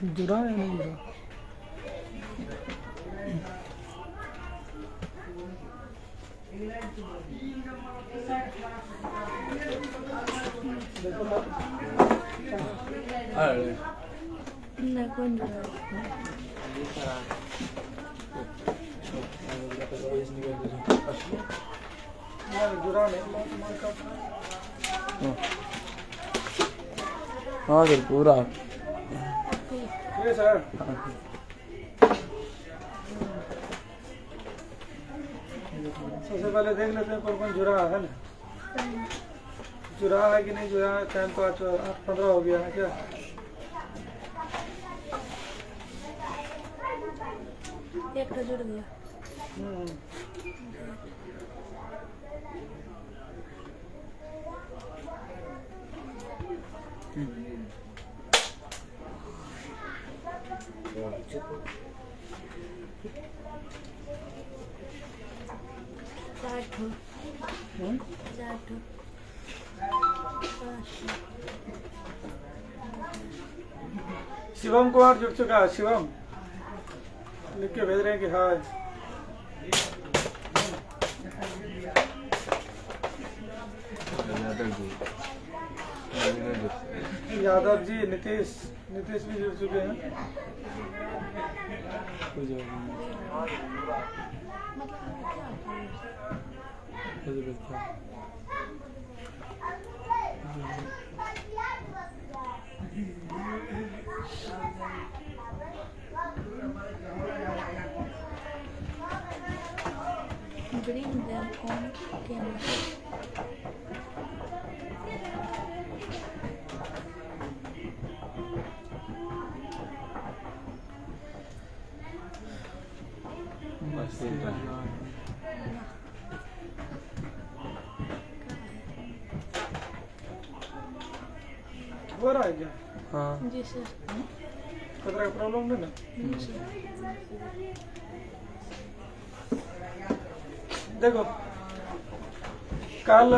जुड़ा है नहीं जुड़ा? अरे नहीं कौन जुड़ा जुड़ा नहीं। हाँ सर पूरा ये सर सबसे पहले देख लेते हैं कौन कौन जुड़ा है ना। जुड़ा है कि नहीं जुड़ा है। टाइम तो आज 8:15 हो गया है क्या? एक तो जुड़ गया। चार ठो शिवम कुमार जुड़ चुका है। शिवम लिख के भेज रहे हैं कि हाय। यादव जी, नीतीश भी जुड़ चुके हैं। ग्रीन देम कौन कैमरा हो रहा है क्या? हाँ जी सर। खतरा का प्रॉब्लम नहीं ना? जी सर। देखो कल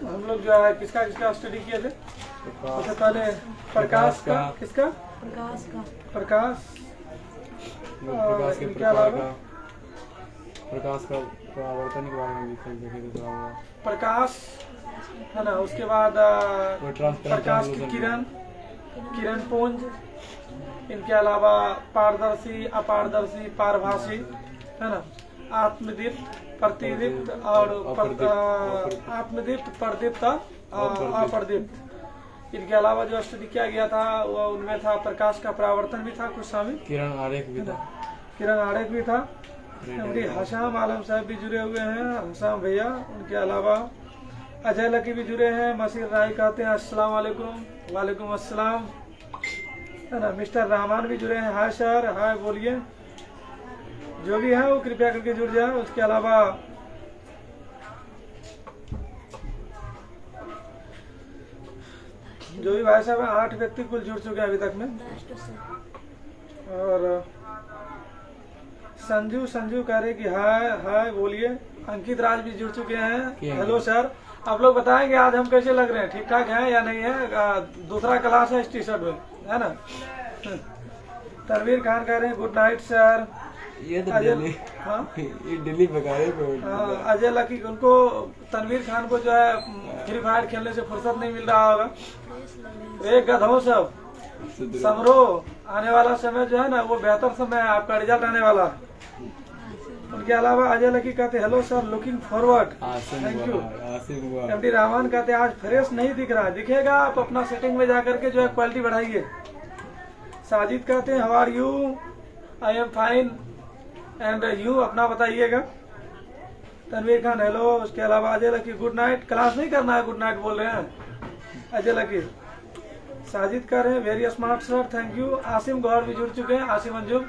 हम लोग जो है किसका स्टडी किए थे? सबसे पहले प्रकाश का। किसका? प्रकाश का। प्रकाश प्रकाश के इनके प्रकार अलावा का प्रकाश का परावर्तन के बारे में भी कल देखे थे थोड़ा बहुत। प्रकाश है ना। उसके बाद वो ट्रांसपेरेंट प्रकाश की किरण पुंज। इनके अलावा पारदर्शी, अपारदर्शी, पारभासी है ना। आत्मदीप्त, प्रतिदीप्त और आत्मदीप्त, प्रदीप्त, अप्रदीप्त। इनके अलावा जो स्टडी किया गया था वो उनमें था प्रकाश का परावर्तन भी था कुछ शामिल। किरण आरेख भी था। किरण आरेख भी था। उनके हशाम आलम साहब भी जुड़े हुए हैं। हशाम भैया। उनके अलावा अजय लकी भी जुड़े हैं। मसीर राय कहते हैं अस्सलाम वालेकुम। वालेकुम अस्सलाम है ना। मिस्टर रहमान भी जुड़े हैं। हाय सर, हाय बोलिए। जो भी है वो कृपया करके जुड़ जाए। उसके अलावा जो भी भाई साहब 8 व्यक्ति कुल जुड़ चुके हैं अभी तक में। और संजू कह रहे कि हाय हाय बोलिए। अंकित राज भी जुड़ चुके हैं। हेलो सर, आप लोग बताएंगे आज हम कैसे लग रहे हैं, ठीक ठाक हैं या नहीं है? दूसरा क्लास है इस टी शर्ट में है ना। तनवीर खान कह रहे हैं गुड नाइट सर। ये तो अजय, दिल्ली, हाँ ये दिल्ली बकाए अजय लकी उनको तनवीर खान को जो है फ्री फायर खेलने से फुर्सत नहीं मिल रहा होगा। एक गधों सब समरो आने वाला समय जो है ना वो बेहतर समय है। आपका रिजल्ट आने वाला है। उनके अलावा अजय लकी कहते hello sir, looking forward, thank you. MD Rahman कहते आज फ्रेश नहीं दिख रहा है। दिखेगा, आप अपना सेटिंग में जाकर के जो है क्वालिटी बढ़ाइए। साजिद कहते हैं how are you? I am fine and you अपना बताइएगा। तनवीर खान हेलो। उसके अलावा Ajay Lucky good night. Class नहीं करना है, गुड नाइट बोल रहे हैं अजय लकी। साजिद कह रहे हैं very smart sir, thank you. Asim Gaur भी जुड़ चुके हैं। आसिम अंजुम।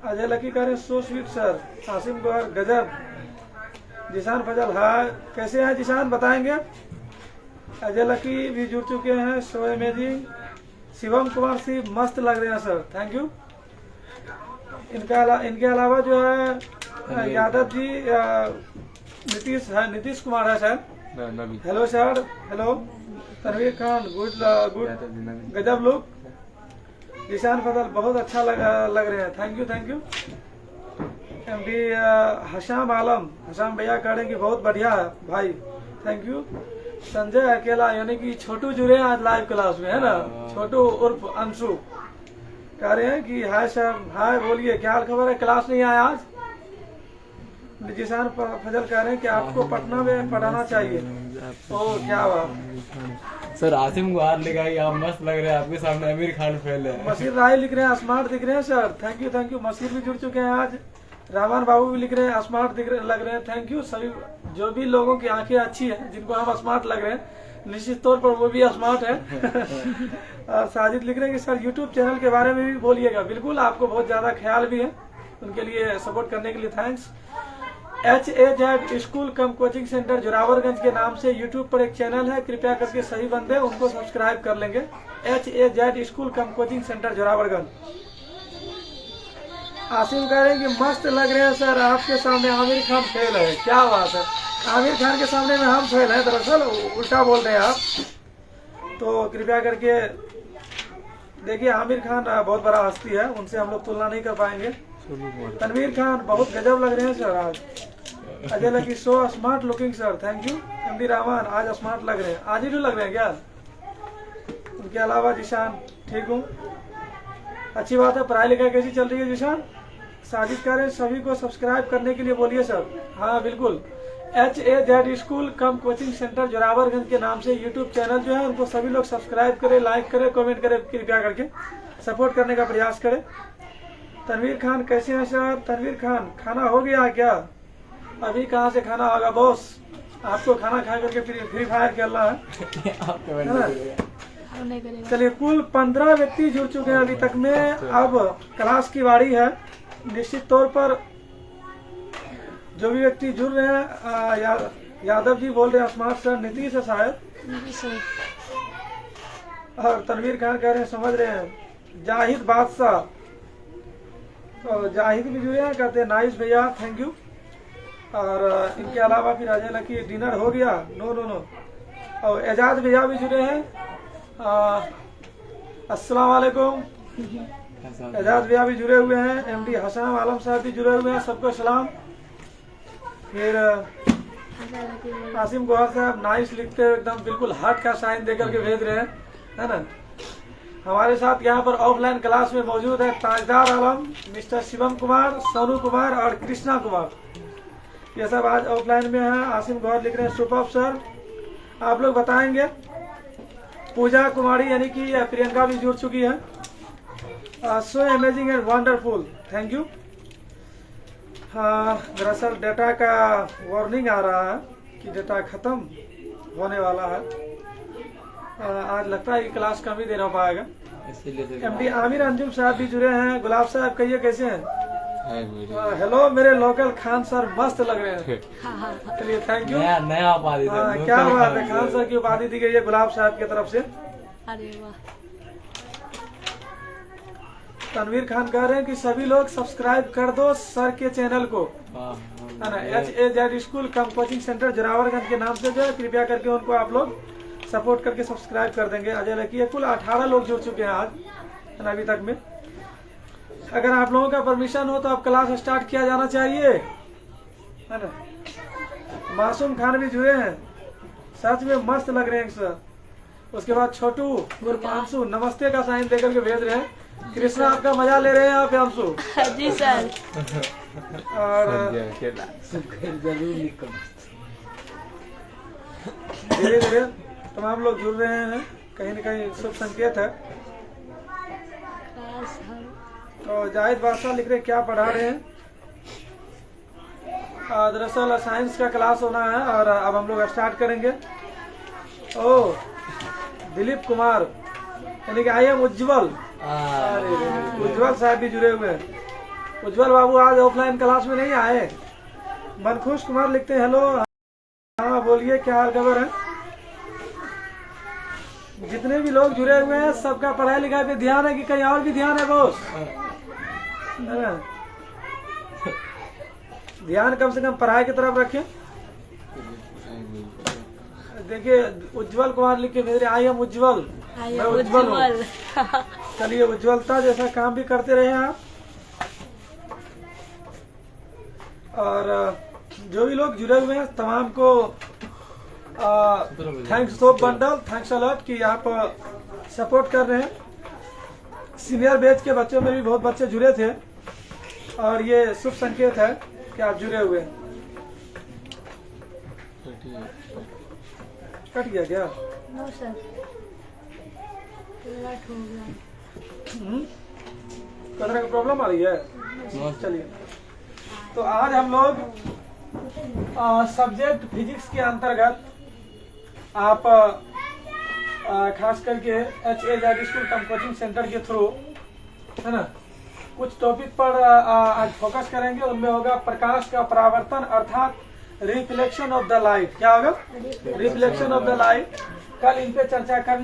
अजय लकी कह रहे हैं सो स्वीट सर। आसिम गौर गजब। जिशान फजल हाय, कैसे हैं जिशान बताएंगे? अजय लकी भी जुड़ चुके हैं। So amazing. शिवम कुमार सिंह मस्त लग रहे हैं सर, थैंक यू। इनके अलावा जो है यादव जी नीतीश कुमार है sir. Nabi hello sir, hello Tanveer Khan, good good गजब लुक। जिशान फजल बहुत अच्छा लग रहे हैं, thank you. MD Hasham Alam, Hasham भैया कह रहे हैं कि बहुत बढ़िया है भाई, थैंक यू। संजय अकेला यानी कि छोटू जुड़े हैं आज लाइव क्लास में, है ना, छोटू उर्फ अंशु कह रहे हैं कि हाय सर, हाय बोलिए क्या हाल खबर है, क्लास नहीं आया आज। जिशान फजल कह रहे हैं कि आपको पटना में पढ़ाना चाहिए। ओ क्या बात सर, आसिम को हाथ लगाई, आप मस्त लग रहे हैं, आपके सामने आमिर खान फेल है। मसीर राय लिख रहे हैं स्मार्ट दिख रहे हैं सर, थैंक यू। मसीर भी जुड़ चुके हैं आज। रामान बाबू भी लिख रहे हैं स्मार्ट लग रहे हैं, थैंक यू। सभी जो भी लोगों की आंखें अच्छी हैं, जिनको हम स्मार्ट लग रहे हैं, निश्चित तौर पर वो भी स्मार्ट है। और साजिद लिख रहे हैं कि सर यूट्यूब चैनल के बारे में भी बोलिएगा। बिल्कुल, आपको बहुत ज्यादा ख्याल भी है, उनके लिए सपोर्ट करने के लिए थैंक्स। HAZ स्कूल कम कोचिंग सेंटर जोरावरगंज के नाम से यूट्यूब पर एक चैनल है, कृपया करके सही बंदे उनको सब्सक्राइब कर लेंगे। HAZ स्कूल कम कोचिंग सेंटर जोरावरगंज। आसिम कह रहे हैं कि मस्त लग रहे हैं सर, आपके सामने आमिर खान फेल है, क्या बात है। आमिर खान के सामने में हम फेल हैं, दरअसल उल्टा बोल रहे हैं आप। तो कृपया करके देखिए, आमिर खान बहुत बड़ा हस्ती है, उनसे हम लोग तुलना नहीं कर पाएंगे। तनवीर खान बहुत गजब लग रहे हैं सर आज। Ajay lucky so smart looking sir, thank you. MD Rahman आज स्मार्ट लग रहे हैं, आज ही लग रहे हैं क्या। उनके अलावा जिशान ठीक हूँ, अच्छी बात है। पढ़ाई लिखाई कैसी चल रही है जिशान। साजिद कह रहे हैं सभी को सब्सक्राइब करने के लिए बोलिए सर। हाँ बिल्कुल, HAZ स्कूल कम कोचिंग सेंटर जोरावरगंज के नाम से यूट्यूब चैनल जो है, उनको सभी लोग सब्सक्राइब करें, लाइक करें, कमेंट करें, कृपया करके सपोर्ट करने का प्रयास करें। तनवीर खान कैसे हैं सर। तनवीर खान खाना हो गया क्या। अभी कहाँ से खाना होगा बॉस, आपको खाना खा करके फ्री फायर खेलना है। चलिए, कुल 15 व्यक्ति जुड़ चुके हैं अभी तक में। अब क्लास की बारी है। निश्चित तौर पर जो भी व्यक्ति जुड़ रहे हैं, यादव जी बोल रहे हैं स्मार्ट सर, नीतीश है शायद, और तनवीर खान कह रहे हैं समझ रहे हैं। जाहिद बादशाह, तो जाहिद भी जुड़े हैं, कहते हैं नाइस भैया, थैंक यू। और इनके अलावा फिर अजय लकी डिनर हो गया, नो। और एजाज भैया भी जुड़े हैं, अस्सलाम वालेकुम। एजाज भैया भी जुड़े हुए हैं। एमडी हसन आलम साहब भी जुड़े हुए हैं, सबको सलाम। फिर आसिम गौहर साहब नाइस लिखते हुए एकदम बिल्कुल हार्ट का साइन देकर के भेज रहे हैं, है ना। हमारे साथ यहाँ पर ऑफलाइन क्लास में मौजूद है ताजदार आलम, मिस्टर शिवम कुमार, सोनू कुमार और कृष्णा कुमार, ये सब आज ऑफलाइन में है। आसिम गौहर लिख रहे हैं सुपर सर, आप लोग बताएंगे। पूजा कुमारी यानी कि प्रियंका भी जुड़ चुकी है। So amazing and wonderful, thank you. हाँ, दरअसल डेटा का वार्निंग आ रहा है कि डेटा खत्म होने वाला है। आज लगता है कि क्लास कम ही देर हो पाएगा। एमडी आमिर अंजुम साहब भी जुड़े हैं। गुलाब साहब कहिए कैसे हैं। हेलो मेरे लोकल खान सर, मस्त लग रहे हैं। चलिए थैंक यू। नया उपाधि, क्या बात है, खान सर की उपाधि दी गई है गुलाब साहब की तरफ से। अरे वाह। तनवीर खान कह रहे हैं कि सभी लोग सब्सक्राइब कर दो सर के चैनल को, है ना। HAZ स्कूल कम कोचिंग सेंटर जोरावरगंज के नाम से जो है, कृपया करके उनको आप लोग सपोर्ट करके सब्सक्राइब कर देंगे। अजय लकी कुल 18 लोग जुड़ चुके हैं आज, है ना, अभी तक में। अगर आप लोगों का परमिशन हो तो अब क्लास स्टार्ट किया जाना चाहिए, है ना। मासूम खान भी जुड़े हैं, सच में मस्त लग रहे हैं सर। उसके बाद छोटू अंशु नमस्ते का साइन देकर के भेज रहे हैं। कृष्णा आपका मजा ले रहे हैं यहाँ पे अंशु जी सर। और धीरे धीरे तमाम लोग जुड़ रहे हैं, कहीं न कहीं शुभ संकेत है। तो जाहिद बादशाह लिख रहे क्या पढ़ा रहे हैं। दरअसल साइंस का क्लास होना है और अब हम लोग स्टार्ट करेंगे। ओ दिलीप कुमार यानी कि आई एम उज्जवल, उज्जवल साहब भी जुड़े हुए हैं। उज्जवल बाबू आज ऑफलाइन क्लास में नहीं आए। मनखुश कुमार लिखते हैं हेलो, हाँ बोलिए क्या हाल खबर है। जितने भी लोग जुड़े हुए हैं सबका पढ़ाई लिखाई पे ध्यान है कि कहीं और भी ध्यान है बॉस, ध्यान कम से कम पढ़ाई की तरफ रखें। देखिए उज्जवल कुमार लिख के भेज रहे, आई एम उज्जवल, मैं उज्जवल हूँ। उज्जवल। चलिए उज्जवलता जैसा काम भी करते रहे आप। और जो भी लोग जुड़े हुए हैं तमाम को thanks soap bundle, thanks a lot कि आप सपोर्ट कर रहे हैं। सीनियर बैच के बच्चों में भी बहुत बच्चे जुड़े थे और ये शुभ संकेत है कि आप जुड़े हुए हैं। कट गया क्या? नो सर, कट हो गया। कोई तरह की प्रॉब्लम आ रही है? चलिए, तो आज हम लोग सब्जेक्ट फिजिक्स के अंतर्गत आप खास करके HA स्कूल कम कोचिंग सेंटर के थ्रू, है ना, कुछ टॉपिक पर आज फोकस करेंगे। उनमें होगा प्रकाश का परावर्तन अर्थात रिफ्लेक्शन ऑफ द लाइट। क्या होगा? Reflection of the light. कल इन पे चर्चा कर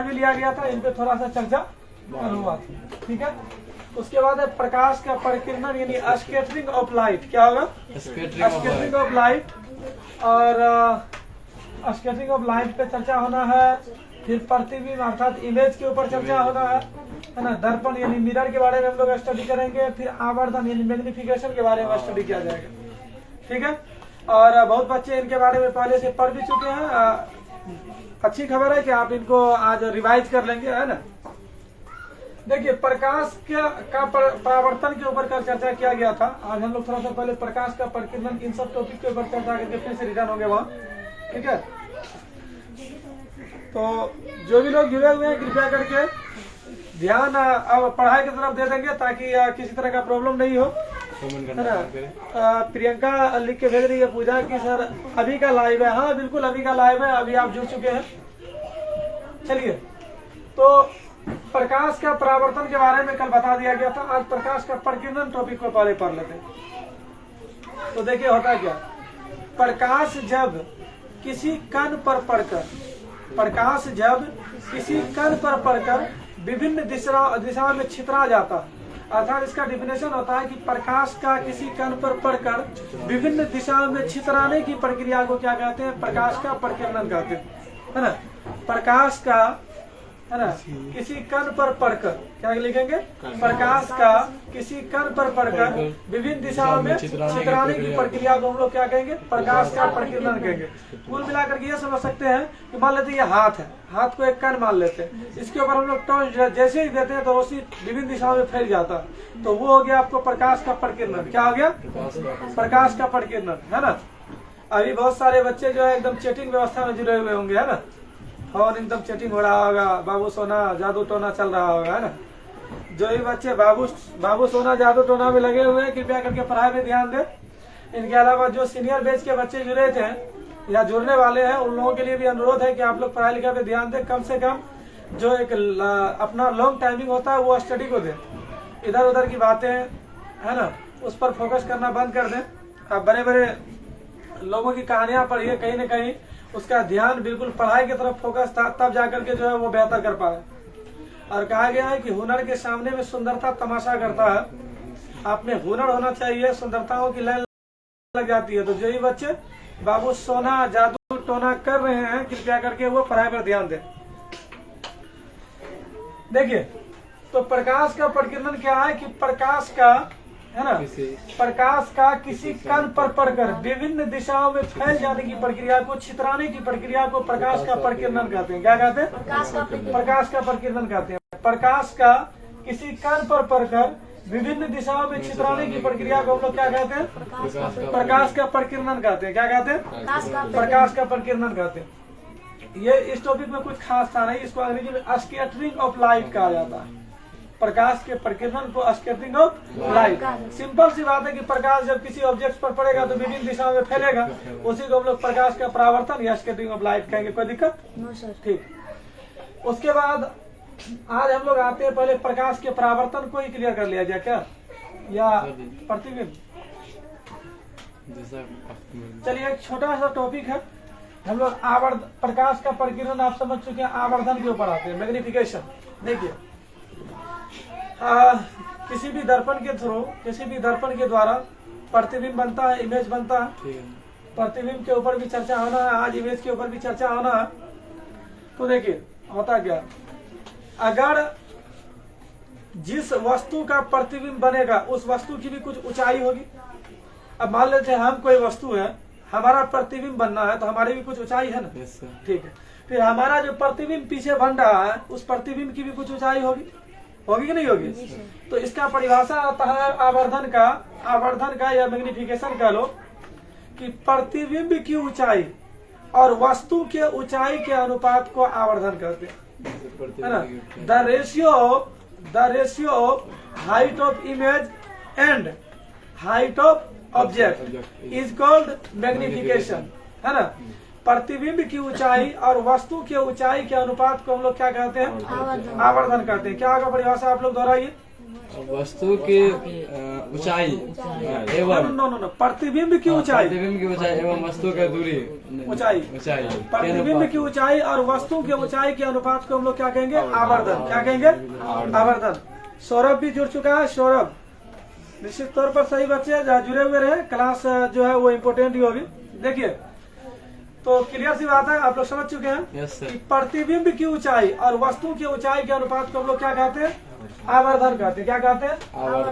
भी लिया गया था, इन पे थोड़ा सा चर्चा हुआ, ठीक है। उसके बाद है प्रकाश का परिकिरण यानी स्कैटरिंग ऑफ लाइट। क्या होगा? Scattering of light. और स्कैटरिंग ऑफ लाइट पे चर्चा होना है। फिर प्रतिबिंब अर्थात इमेज के ऊपर चर्चा होना है ना। दर्पण यानी मिरर के बारे में हम लोग स्टडी करेंगे। फिर आवर्धन यानी मैग्निफिकेशन के बारे में स्टडी किया जाएगा, ठीक है। और बहुत बच्चे इनके बारे में पहले से पढ़ भी चुके हैं। अच्छी खबर है कि आप इनको आज रिवाइज कर लेंगे, है ना। देखिए प्रकाश का परावर्तन के ऊपर कल चर्चा किया गया था। आज हम लोग थोड़ा सा पहले प्रकाश का परिकिरण इन सब टॉपिक के ऊपर चर्चा करके फिर से रिटर्न होंगे वहाँ, ठीक है। तो जो भी लोग जुड़े हुए हैं कृपया करके ध्यान अब पढ़ाई की तरफ दे देंगे ताकि किसी तरह का प्रॉब्लम नहीं हो, है ना। प्रियंका लिख के भेज रही है पूजा की सर अभी का लाइव है। हाँ बिल्कुल अभी का लाइव है, अभी आप जुड़ चुके हैं। चलिए, तो प्रकाश का परावर्तन के बारे में कल बता दिया गया था। आज प्रकाश का परिकिरण टॉपिक को पहले पढ़ लेते हैं। तो देखिए होता क्या, प्रकाश जब किसी कण पर पड़कर विभिन्न दिशा में छितरा जाता है, अर्थात इसका डिफिनेशन होता है कि प्रकाश का किसी कण पर पड़कर विभिन्न दिशाओं में छितराने की प्रक्रिया को क्या कहते हैं? प्रकाश का परिकिरण कहते हैं, है ना। प्रकाश का, है ना, किसी कण पर पड़कर, क्या लिखेंगे? प्रकाश का किसी कण पर पड़कर विभिन्न दिशाओं में छितराने की प्रक्रिया को हम लोग क्या कहेंगे? प्रकाश का परिकिरण कहेंगे। कुल मिलाकर के ये समझ सकते हैं कि मान लेते हैं ये हाथ है, हाथ को एक कण मान लेते हैं, इसके ऊपर हम लोग टॉर्च जैसे ही देते हैं तो उसी विभिन्न दिशाओं में फैल जाता है, तो वो हो गया आपको प्रकाश का परिकिरण। क्या हो गया? प्रकाश का परिकिरण, है ना। अभी बहुत सारे बच्चे जो है एकदम चैटिंग व्यवस्था में जुड़े हुए होंगे, है ना। और एकदम चैटिंग हो रहा होगा, बाबू सोना जादू टोना चल रहा होगा, है ना। जो भी बच्चे बाबू सोना जादू टोना में लगे हुए हैं कृपया करके पढ़ाई में ध्यान दें। इनके अलावा जो सीनियर बैच के बच्चे जुड़े थे या जुड़ने वाले हैं उन लोगों के लिए भी अनुरोध है कि आप लोग पढ़ाई लिखाई पे ध्यान दें। कम से कम जो एक अपना लॉन्ग टाइमिंग होता है वो स्टडी को दें। इधर उधर की बातें, है ना, उस पर फोकस करना बंद कर दें। आप बड़े बड़े लोगों की कहानियां पढ़िए, कहीं न कहीं उसका ध्यान बिल्कुल पढ़ाई की तरफ फोकस था, तब जाकर के जो है वो बेहतर कर पाए। और कहा गया है कि हुनर के सामने में सुंदरता तमाशा करता है। आप में हुनर होना चाहिए, सुंदरताओं की लाइन लग जाती है। तो जो ये बच्चे बाबू सोना जादू टोना कर रहे हैं कृपया करके वो पढ़ाई पर ध्यान दें। देखिए, तो प्रकाश का परिकिरण क्या है कि प्रकाश का, है ना, प्रकाश का किसी कण पर पड़कर विभिन्न दिशाओं में फैल जाने की प्रक्रिया को, छितराने की प्रक्रिया को प्रकाश का परिकिरण कहते हैं। क्या कहते हैं? प्रकाश का परिकिरण कहते हैं। प्रकाश का किसी कण पर पड़कर विभिन्न दिशाओं में छितराने की प्रक्रिया को हम लोग क्या कहते हैं? प्रकाश का परिकिरण कहते हैं। क्या कहते हैं? प्रकाश का परिकिरण कहते हैं। ये इस टॉपिक में कुछ खास था नहीं, इसको अंग्रेजी में स्कैटरिंग ऑफ लाइट कहा जाता है। प्रकाश के परिकिरण को स्कैटरिंग ऑफ लाइट। सिंपल सी बात है कि प्रकाश जब किसी ऑब्जेक्ट पर पड़ेगा तो विभिन्न दिशाओं में फैलेगा, उसी को हम लोग प्रकाश का परावर्तन या स्कैटरिंग ऑफ लाइट कहेंगे। कोई दिक्कत? ठीक। उसके बाद आज हम लोग आते हैं, पहले प्रकाश के परावर्तन को ही क्लियर कर लिया जाए क्या, या प्रतिबिंब? चलिए, एक छोटा सा टॉपिक है। हम लोग प्रकाश का परिकिरण आप समझ चुके हैं, आवर्धन के ऊपर आते हैं, मैग्निफिकेशन। देखिए, किसी भी दर्पण के थ्रू, किसी भी दर्पण के द्वारा प्रतिबिंब बनता है, इमेज बनता है, प्रतिबिंब के ऊपर भी चर्चा होना है, आज इमेज के ऊपर भी चर्चा होना है। तो देखिए होता क्या, अगर जिस वस्तु का प्रतिबिंब बनेगा उस वस्तु की भी कुछ ऊंचाई होगी। अब मान लेते हैं हम कोई वस्तु है, हमारा प्रतिबिंब बनना है तो हमारी भी कुछ ऊंचाई है ना। Yes sir. ठीक है, फिर हमारा जो प्रतिबिंब पीछे बन रहा है उस प्रतिबिंब की भी कुछ ऊंचाई होगी, होगी कि नहीं होगी। तो इसका परिभाषा आता है आवर्धन का या मैग्निफिकेशन कह लो, कि प्रतिबिंब की ऊंचाई और वस्तु के ऊंचाई के अनुपात को आवर्धन कहते हैं, है ना। The ratio of height of image and height of object is called magnification, है ना। प्रतिबिंब की ऊंचाई और वस्तु के ऊंचाई के अनुपात को हम लोग क्या कहते हैं, आवर्धन कहते हैं। क्या होगा परिभाषा, आप लोग दोहराइए। वस्तु की ऊंचाई एवं नो प्रतिबिंब की ऊंचाई, प्रतिबिंब की ऊंचाई एवं वस्तु का दूरी ऊंचाई, प्रतिबिंब की ऊंचाई और वस्तु के ऊंचाई के अनुपात को हम लोग क्या कहेंगे, आवर्धन। क्या कहेंगे, आवर्धन। सौरभ भी जुड़ चुका है, सौरभ निश्चित तौर पर सही बच्चे जुड़े हुए रहे, क्लास जो है वो इम्पोर्टेंट ही होगी। देखिए तो क्लियर सी बात है, आप लोग समझ चुके हैं। Yes sir. कि प्रतिबिंब की ऊंचाई और वस्तु की ऊंचाई के अनुपात को हम लोग क्या कहते हैं, आवर्धन कहते हैं। क्या कहते हैं,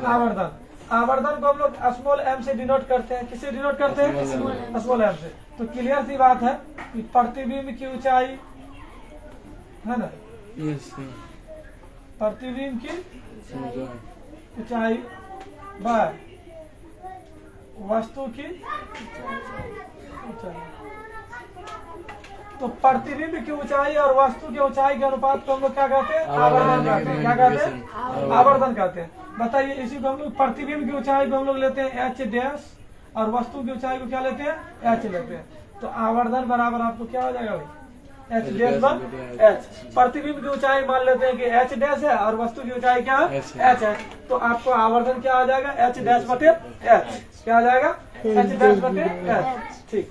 आवर्धन। आवर्धन को हम लोग स्मॉल एम से डिनोट करते हैं। किससे डिनोट करते हैं, स्मॉल एम से। तो क्लियर सी बात है कि प्रतिबिंब की ऊंचाई, है ना, यस सर। प्रतिबिंब की ऊंचाई बाय वस्तु की ऊंचाई। तो प्रतिबिंब की ऊंचाई और वस्तु की ऊंचाई के अनुपात को हम लोग क्या कहते हैं, आवर्धन कहते हैं। क्या कहते हैं, आवर्धन कहते हैं। बताइए, इसी को हम लोग प्रतिबिंब की ऊंचाई को हम लोग लेते हैं एच डैश और वस्तु की ऊंचाई को क्या लेते हैं, एच लेते हैं। तो आवर्धन बराबर आपको क्या हो जाएगा भाई, एच डैश वन एच। प्रतिबिंब की ऊंचाई मान लेते हैं कि एच डैश है और वस्तु की ऊंचाई क्या है, एच है। तो आपको आवर्धन क्या आ जाएगा, एच डैश बटे एच। क्या आ जाएगा, एच डैश बटे एच। ठीक,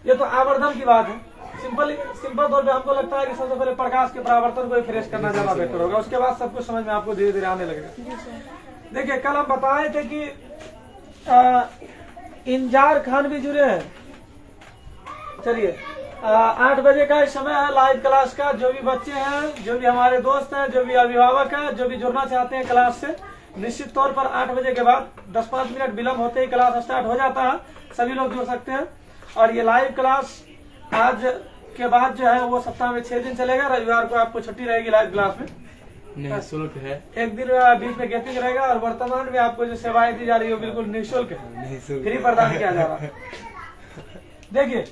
ये तो आवर्धन की बात है। सिंपल तौर पे हमको लगता है कि सबसे पहले प्रकाश के परावर्तन को फ्रेश करना ज्यादा बेहतर होगा, उसके बाद सब कुछ समझ में आपको धीरे धीरे आने लगेगा। देखिए कल हम बताए थे कि इंजार खान भी जुड़े हैं। चलिए 8 बजे का समय है लाइव क्लास का। जो भी बच्चे हैं, जो भी हमारे दोस्त हैं, जो भी अभिभावक हैं, जो भी जुड़ना चाहते हैं क्लास से, निश्चित तौर पर 8 बजे के बाद 10-5 मिनट विलम्ब होते ही क्लास स्टार्ट हो जाता है। सभी लोग जुड़ सकते हैं। और ये लाइव क्लास आज के बाद जो है वो सप्ताह में 6 दिन चलेगा। रविवार को आपको छुट्टी रहेगी लाइव क्लास में, निःशुल्क है। एक दिन बीच में गैपिंग रहेगा। और वर्तमान में आपको जो सेवाएं दी जा रही है बिल्कुल निःशुल्क है, फ्री प्रदान किया जा रहा है। देखिए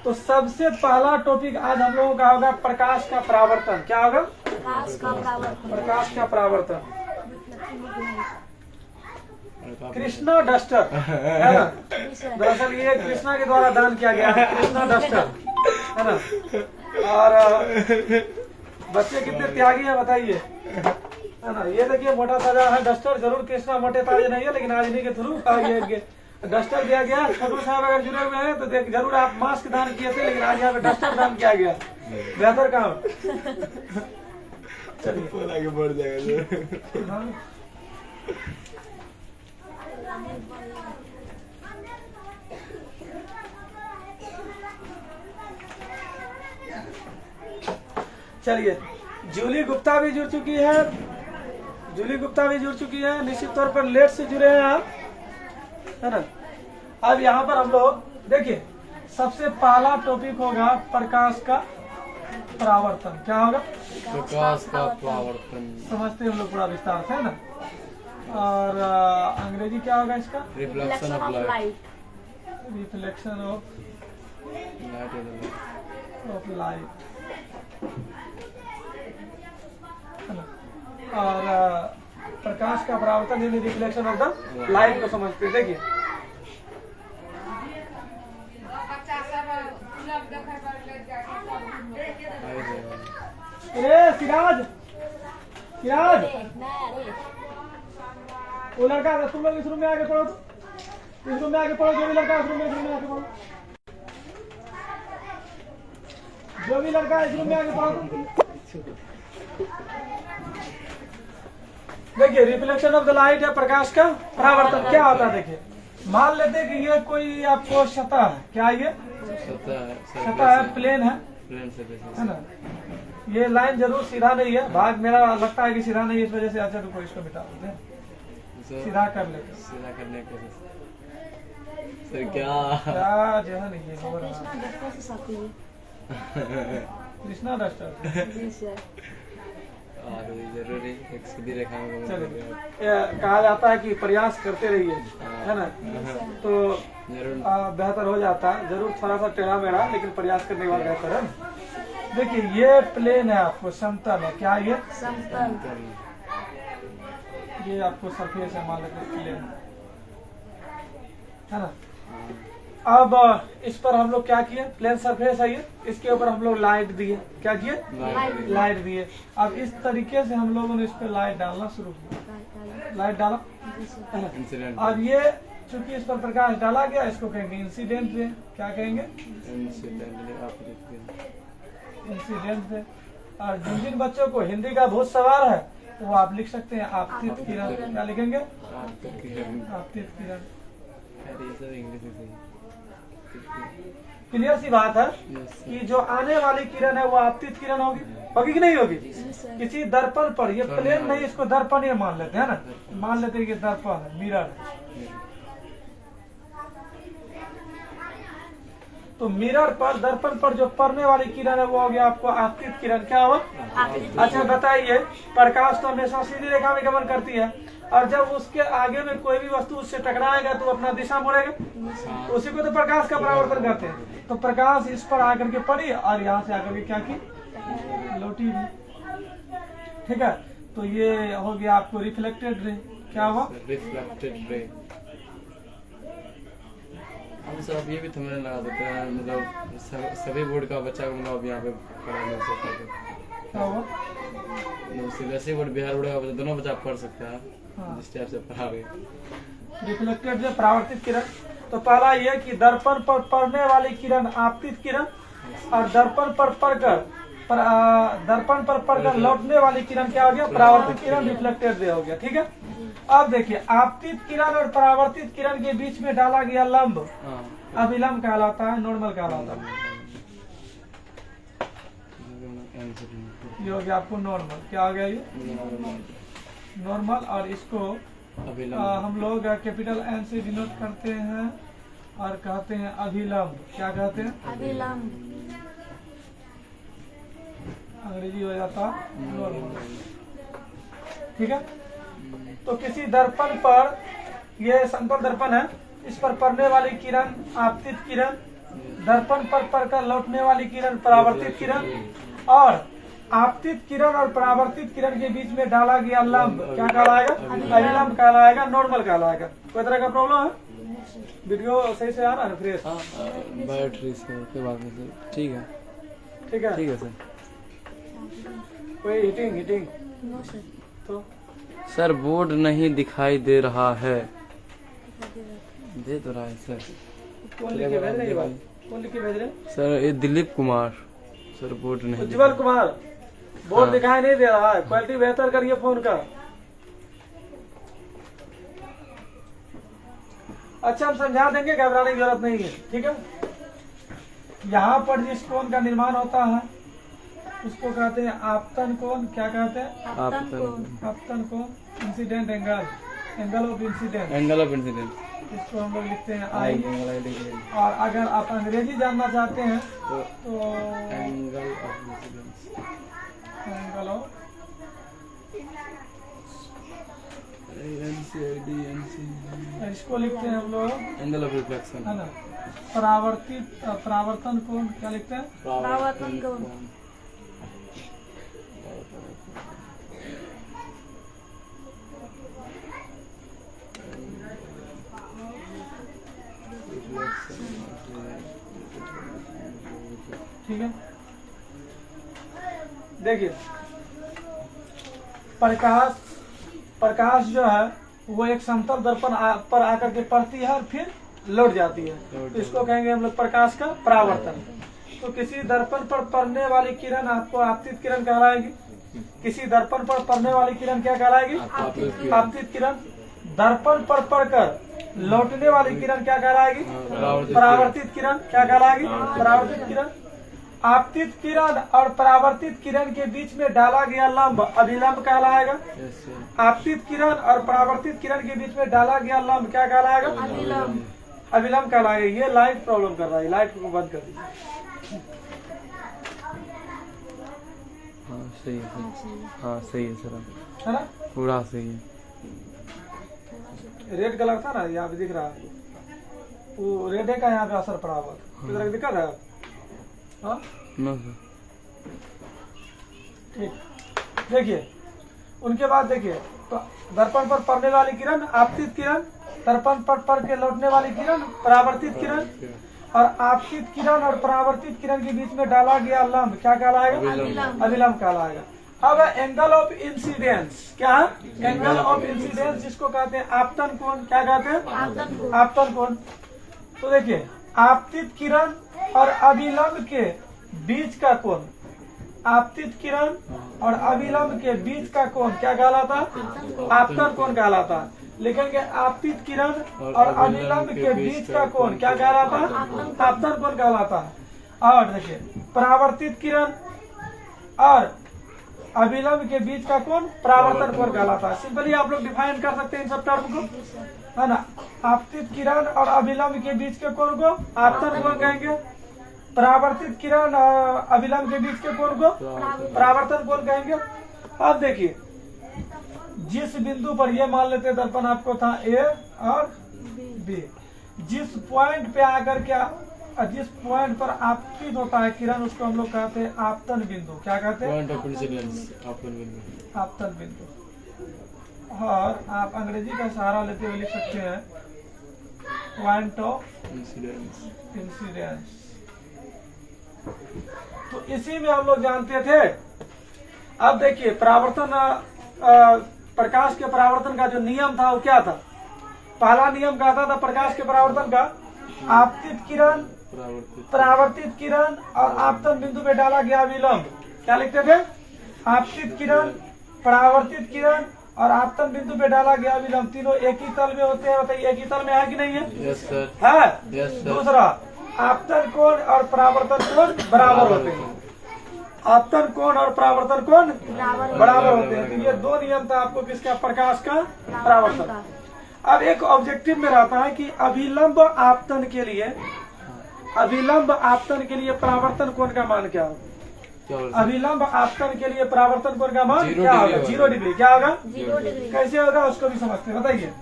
तो सबसे पहला टॉपिक आज हम लोगों का होगा प्रकाश का परावर्तन। क्या होगा, प्रकाश का परावर्तन। कृष्णा डस्टर, है ना। दरअसल ये कृष्णा के द्वारा दान किया गया है, कृष्णा डस्टर, है ना। और बच्चे कितने त्यागी है बताइए, है ना। ये देखिए मोटा ताजा है डस्टर। जरूर कृष्णा मोटे ताजे नहीं है, लेकिन आज इन्हीं के थ्रू ये डस्टर दिया गया। छोटू साहब अगर जुड़े हुए हैं तो देख जरूर आप मास्क दान किए थे, लेकिन आज यहाँ पे डस्टर दान किया गया। बेहतर काम। चलिए आगे बढ़ जाएगा। चलिए जूली गुप्ता भी जुड़ चुकी है, जूली गुप्ता भी जुड़ चुकी है। निश्चित तौर पर लेट से जुड़े हैं आप, है ना। अब यहाँ पर हम लोग देखिए सबसे पहला टॉपिक होगा प्रकाश का परावर्तन। क्या होगा, प्रकाश का परावर्तन। समझते हैं हम लोग पूरा विस्तार से, है ना। और अंग्रेजी क्या होगा इसका, reflection of light. Reflection of light, है ना। और प्रकाश का परावर्तन यानी रिफ्लेक्शन ऑफ द लाइट को समझते हैं। देखिए सिराज, सिराज वो लड़का था, तुम लोग इस रूम में आके पढ़ो, इस रूम में आके पढ़ो। जो भी लड़का इस रूम में आके पढ़ो, जो भी लड़का इस रूम में आके पढ़ो। देखिए रिफ्लेक्शन ऑफ द लाइट है प्रकाश का परावर्तन। क्या होता है देखिए, मान लेते हैं कि ये कोई आपको सतह है, क्या ये सतह है, प्लेन है ना। ये लाइन जरूर सीधा नहीं है, भाग मेरा लगता है कि सीधा नहीं है, इस वजह से अच्छा रुको इसको मिटा देते हैं, सीधा कर लेते हैं। सीधा करने की कोशिश सर। क्या जो है नहीं ये हो रहा है कृष्णा डस्टर। जी सर। और जरूरी एक सीधी रेखा में चलिए कहा जाता है कि प्रयास करते रहिए, है ना, तो जरूर बेहतर हो जाता है। जरूर थोड़ा सा टेढ़ा मेढ़ा, लेकिन प्रयास करने के बाद बेहतर है। देखिए ये प्लेन है, आपको समतल है, क्या ये समतल। ये आपको सरफेस है, मान लीजिए प्लेन है ना। अब इस पर हम लोग क्या किए, प्लेन सरफेस है ये, इसके ऊपर हम लोग लाइट दिए, क्या किए, लाइट दिए। अब इस तरीके से हम लोगों ने इस पे लाइट डालना शुरू किया, लाइट डाला। इंसिडेंट। अब ये चूंकि इस पर प्रकाश डाला गया, इसको कहेंगे इंसिडेंट रे, क्या कहेंगे, इंसिडेंट रे। और जिन जिन बच्चों को हिंदी का बहुत सवाल है वो आप लिख सकते हैं आपतित किरण, क्या लिखेंगे, आपतित किरण। इंग्लिश में क्लियर सी बात है कि जो आने वाली किरण है वो आपतित किरण होगी, होगी कि नहीं होगी। किसी दर्पण पर, ये प्लेन नहीं, इसको दर्पण ये मान लेते हैं ना, मान लेते हैं कि दर्पण है, मिरर है। तो मिरर पर, दर्पण पर जो पड़ने वाली किरण है वो हो गया आपको आपतित किरण, क्या होगा। अच्छा बताइए, प्रकाश तो हमेशा सीधी रेखा में गमन करती है, और जब उसके आगे में कोई भी वस्तु उससे टकराएगा तो अपना दिशा मोड़ेगा, उसी को तो प्रकाश का परावर्तन करते हैं। तो प्रकाश इस पर आकर के पड़ी और यहाँ से आकर के क्या की, लौटी भी, ठीक है। तो ये हो गया आपको रिफ्लेक्टेड रे, क्या हुआ, रिफ्लेक्टेड रे। हम सब ये भी थंबनेल लगा देते हैं, मतलब सभी बोर्ड का बच्चा को मतलब यहाँ पे पढ़ा मिल सकता है। क्या हुआ, सीबीएसई बोर्ड, बिहार बोर्ड का बच्चा, दोनों बच्चा पढ़ सकता है हाँ। जिस टाइप से पढ़ा रहे। रिफ्लेक्टेड रे, परावर्तित किरण। तो पहला ये कि दर्पण पर पड़ने वाली किरण आपतित किरण, और दर्पण पर पड़कर दर्पण पर पड़कर लौटने वाली किरण क्या हो गया, परावर्तित किरण, रिफ्लेक्टेड रे हो गया, ठीक है। अब देखिए आपतित किरण और परावर्तित किरण के बीच में डाला गया लंब अभिलंब कहलाता है, नॉर्मल कहलाता है। ये हो गया आपको नॉर्मल, क्या हो गया ये नॉर्मल। और इसको हम लोग कैपिटल एन से डिनोट करते हैं और कहते हैं अभिलंब, क्या कहते हैं, अभिलंब। अंग्रेजी हो जाता है नॉर्मल, ठीक है। तो किसी दर्पण पर, ये समतल दर्पण है, इस पर पड़ने वाली किरण आपतित किरण, दर्पण पर पड़कर लौटने वाली किरण परावर्तित किरण, और आपतित किरण और परावर्तित किरण के बीच में डाला गया लंब क्या कहलाएगा, अभिलंब कहलाएगा, नॉर्मल कहलाएगा। कोई तरह का प्रॉब्लम है, वीडियो सही से आ रहा है, फ्रेश, बैटरी से बाद में ठीक है, ठीक है, ठीक है सर। कोई हीटिंग नो सर। तो सर बोर्ड नहीं दिखाई दे रहा है, दे तो रहा है सर। कौन लिख के भेज रहे हैं, कौन लिख के भेज रहे हैं, सर ये दिलीप कुमार सर, बोर्ड नहीं, उज्जवल कुमार, बोर्ड हाँ। दिखाई नहीं दे रहा है, क्वालिटी बेहतर करिए फोन का। अच्छा हम समझा देंगे, घबराने की जरूरत नहीं है, ठीक है। यहाँ पर जिस कोण का निर्माण होता है उसको कहते हैं आपतन कोण, क्या कहते हैं, आपतन कोण, incident angle, angle of incident, angle of incident, इसको हम लोग लिखते हैं आई। और अगर आप अंग्रेजी जानना चाहते हैं तो angle of incidence, angle of इसको लिखते हैं हम लोग एंगल ऑफ रिफ्लेक्शन, है ना। परावर्तन कोण क्या लिखते हैं, परावर्तन कोण। ठीक है। देखिए प्रकाश जो है वो एक समतल दर्पण पर आकर के पड़ती है और फिर लौट जाती है, तो इसको कहेंगे हम लोग प्रकाश का परावर्तन। तो किसी दर्पण पर पड़ने वाली किरण आपको आपतित किरण कहलाएगी, किसी दर्पण पर पड़ने वाली किरण क्या कहलाएगी, आपतित किरण। दर्पण पर पड़कर लौटने वाली किरण क्या कहलाएगी? परावर्तित किरण। क्या कहलाएगी? परावर्तित किरण। आपतित किरण और परावर्तित किरण के बीच में डाला गया लंब अभिलंब कहलाएगा। आपतित किरण और परावर्तित किरण के बीच में डाला गया लंब क्या कहलाएगा? अभिलंब। अभिलंब कहलाएगा। ये लाइट प्रॉब्लम कर रहा है, लाइट को बंद कर दीजिए। हाँ सही है हाँ सही है सर, है ना? पूरा सही है। रेड कलर था ना, यहाँ पे दिख रहा है, वो रेड का यहाँ पे असर पड़ा हुआ था। किस तरह की दिक्कत है? हाँ ना सर ठीक। देखिए उनके बाद देखिए, तो दर्पण पर पड़ने वाली किरण आपतित किरण, दर्पण पर पड़ के लौटने वाली किरण परावर्तित किरण, और आपतित किरण और परावर्तित किरण के बीच में डाला गया लंब क्या कहलाएगा? अभिलंब। अभिलंब कहलाएगा। अब एंगल ऑफ इंसिडेंस क्या है? एंगल ऑफ इंसिडेंस जिसको कहते हैं आपतन कोण। क्या कहते हैं? आपतन कोण। आपतन कोण। तो देखिए आपतित किरण और अभिलंब के बीच का कोण, आपतित किरण और अभिलंब के बीच का कोण क्या कहलाता? आपतन कोण कहलाता। लिखेंगे आपतित किरण और अभिलंब के बीच का कोण क्या कहलाता? आपतन कोण कहलाता। और देखिए परावर्तित किरण और अभिलंब के बीच का कोण परावर्तन कोण कहलाता है। सिंपली आप लोग डिफाइन कर सकते हैं इन सब टर्म को, है ना? आपतित किरण और अभिलंब के बीच के कोण को आपतन कोण कहेंगे, परावर्तित किरण और अभिलंब के बीच के कोण को परावर्तन कोण कहेंगे। अब देखिए जिस बिंदु पर ये मान लेते दर्पण आपको था ए और बी, जिस पॉइंट पे आकर के जिस पॉइंट पर आपतित होता है किरण उसको हम लोग कहते हैं आपतन बिंदु। क्या कहते हैं? पॉइंट ऑफ इंसिडेंस, आपतन बिंदु। आपतन बिंदु। और आप अंग्रेजी का सहारा लेते हुए लिख सकते हैं पॉइंट ऑफ इंसिडेंस। इंसिडेंस। तो इसी में हम लोग जानते थे। अब देखिए परावर्तन, प्रकाश के परावर्तन का जो नियम था वो क्या था? पहला नियम कहता था प्रकाश के परावर्तन का, आपतित किरण, परावर्तित किरण और आपतन बिंदु पे डाला गया अभिलंब। क्या लिखते थे? आपतित किरण, परावर्तित किरण और आपतन बिंदु पे डाला गया अभिलंब तीनों एक ही तल में होते हैं। बताइए एक ही तल में है कि नहीं है? Yes sir. है। Yes sir. दूसरा आपतन कोण और परावर्तन कोण बराबर होते हैं। आपतन कोण और परावर्तन कोण बराबर होते हैं। तो ये दो नियम था आपको किसका? प्रकाश का परावर्तन। अब एक ऑब्जेक्टिव में रहता है कि अभिलंब आपतन के लिए, अभिलंब आपतन के लिए परावर्तन कोण का मान क्या होगा? अभिलंब आपतन के लिए परावर्तन कोण का मान क्या होगा? 0 डिग्री। क्या होगा? 0 डिग्री। कैसे होगा उसको भी समझते हैं, बताइए।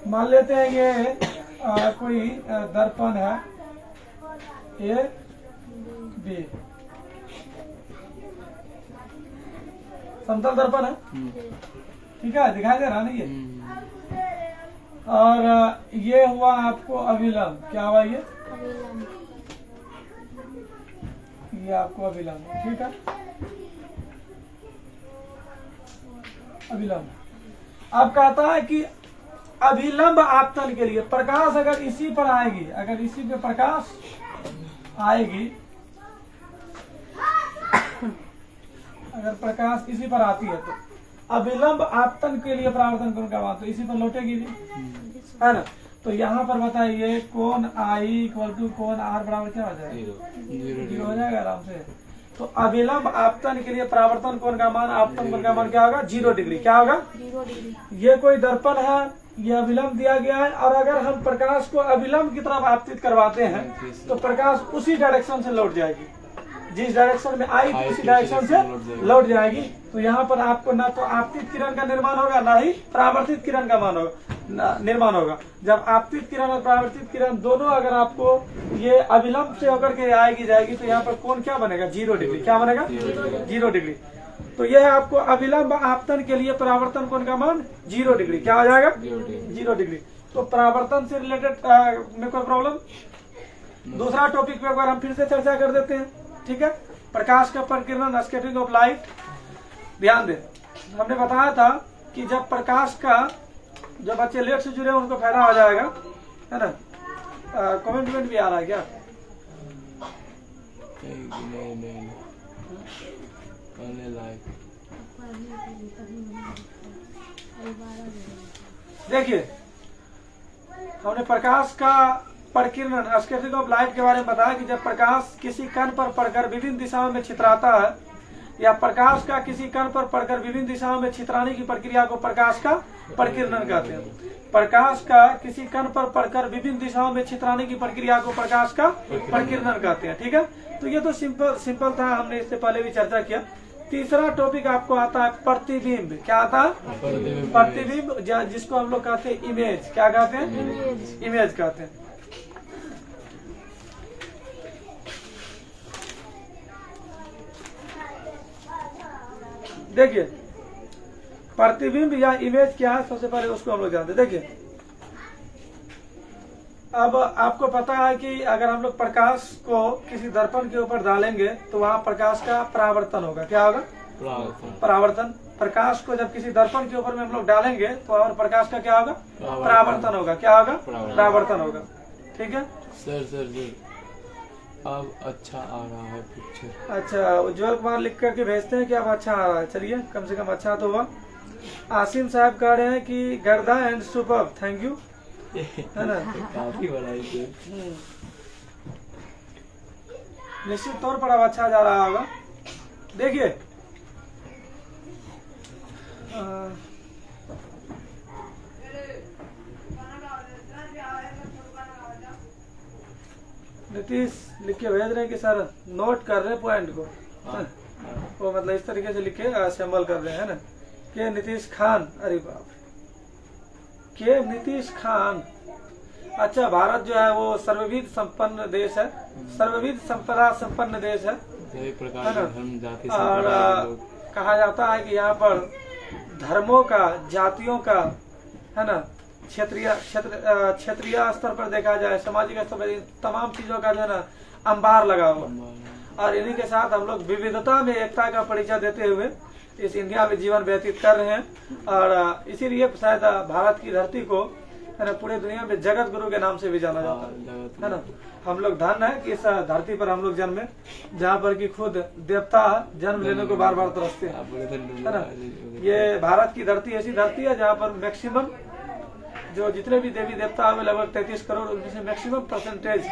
मान लेते हैं ये कोई दर्पण है ए बी, समतल दर्पण है, ठीक है, दिखाई दे रहा नहीं ये। और ये हुआ आपको अभिलंब। क्या हुआ ये? अभिलंब। ये आपको अभिलंब, ठीक है, अभिलंब। अब कहता है कि अभिलंब आपतन के लिए प्रकाश अगर इसी पर आएगी, अगर इसी पे प्रकाश आएगी, अगर प्रकाश इसी पर आती है तो अभिलंब आपतन के लिए परावर्तन कोण का मान तो इसी पर लौटेगी भी, है ना? तो यहाँ पर बताइए कोण आई इक्वल टू कोण आर बराबर क्या हो जाएगा? 0 हो जाएगा आराम से। तो अभिलंब आपतन के लिए परावर्तन कोण का मान, आपतन कोण का मान क्या होगा? 0 डिग्री। क्या होगा? 0 डिग्री। ये कोई दर्पण है, ये अभिलंब दिया गया है, और अगर हम प्रकाश को अभिलंब की तरफ आपतित करवाते हैं तो प्रकाश उसी डायरेक्शन से लौट जाएगी, जिस डायरेक्शन में आई थी उसी डायरेक्शन से लौट जाएगी। तो यहाँ पर आपको ना तो आपतित किरण का निर्माण होगा ना ही परावर्तित किरण का मान होगा, निर्माण होगा। जब आपतित किरण और परावर्तित किरण दोनों अगर आपको ये अभिलंब से होकर के आएगी जाएगी तो यहाँ पर कोण क्या बनेगा? 0 डिग्री। क्या बनेगा? 0 डिग्री। तो यह है आपको अभिलंब आपतन के लिए परावर्तन कोण का मान 0 डिग्री। क्या हो जाएगा? 0 डिग्री। तो परावर्तन से रिलेटेड में कोई प्रॉब्लम? दूसरा टॉपिक पे एक बार हम फिर से चर्चा कर देते हैं, ठीक है? प्रकाश का प्रकीर्णन, स्कैटरिंग ऑफ लाइट। ध्यान दें, हमने बताया था कि जब प्रकाश का, जो बच्चे लेट से जुड़े हैं उनको फायदा हो जाएगा, है ना? कमेंटमेंट भी आ रहा है क्या? नहीं, देखिए हमने प्रकाश का प्रकीर्णन स्कैटरिंग ऑफ लाइट के बारे में बताया कि जब प्रकाश किसी कण पर पड़कर विभिन्न दिशाओं में छितराता है या प्रकाश का किसी कण पर पड़कर विभिन्न दिशाओं में छितराने की प्रक्रिया को प्रकाश का प्रकीर्णन कहते हैं। प्रकाश का किसी कण पर पड़कर विभिन्न दिशाओं में छितराने की प्रक्रिया को प्रकाश का प्रकीर्णन कहते हैं। ठीक है, तो ये तो सिंपल था, हमने इससे पहले भी चर्चा किया। तीसरा टॉपिक आपको आता है प्रतिबिंब। क्या आता है? प्रतिबिंब, जिसको हम लोग कहते हैं इमेज। क्या कहते हैं? इमेज कहते हैं। देखिए प्रतिबिंब या इमेज क्या है, सबसे पहले उसको हम लोग जानते हैं। देखिए अब आपको पता है कि अगर हम लोग प्रकाश को किसी दर्पण के ऊपर डालेंगे तो वहाँ प्रकाश का परावर्तन होगा। क्या होगा? परावर्तन। प्रकाश को जब किसी दर्पण के ऊपर में हम लोग डालेंगे तो और प्रकाश का क्या होगा? परावर्तन होगा। क्या होगा? परावर्तन होगा। ठीक है सर अब अच्छा आ रहा है पिक्चर। अच्छा, उज्जवल कुमार लिख करके भेजते हैं कि अब अच्छा आ रहा है। चलिए, कम से कम अच्छा तो हुआ। आसिम साहब कह रहे हैं कि गर्दा एंड सुपर, थैंक यू, है ना। काफी बड़ा निश्चित तौर पर अब अच्छा जा रहा होगा। देखिए नीतीश लिख के भेज रहे हैं कि सर नोट कर रहे पॉइंट को। वो मतलब इस तरीके से लिखे असेंबल कर रहे हैं ना। के नीतीश खान, अरे बाप, के नीतीश खान। अच्छा, भारत जो है वो सर्वविध संपन्न देश है, सर्वविध संपदा संपन्न देश है ना। और कहा जाता है कि यहाँ पर धर्मों का, जातियों का, है ना, क्षेत्रीय स्तर पर देखा जाए, सामाजिक स्तर पर, तमाम चीजों का जो है ना अंबार लगा हुआ। और इन्हीं के साथ हम लोग विविधता में एकता का परिचय देते हुए इस इंडिया में जीवन व्यतीत कर रहे हैं। और इसीलिए शायद भारत की धरती को, है ना, पूरे दुनिया में जगत गुरु के नाम से भी जाना जाता है ना। हम लोग धन्य है कि इस धरती पर हम लोग जन्मे, जहाँ पर कि खुद देवता जन्म लेने को बार बार तरसते हैं, है ना। ये भारत की धरती ऐसी धरती है जहाँ पर मैक्सिमम जो जितने भी देवी देवता है लगभग 33 करोड़, उनमें से maximum percentage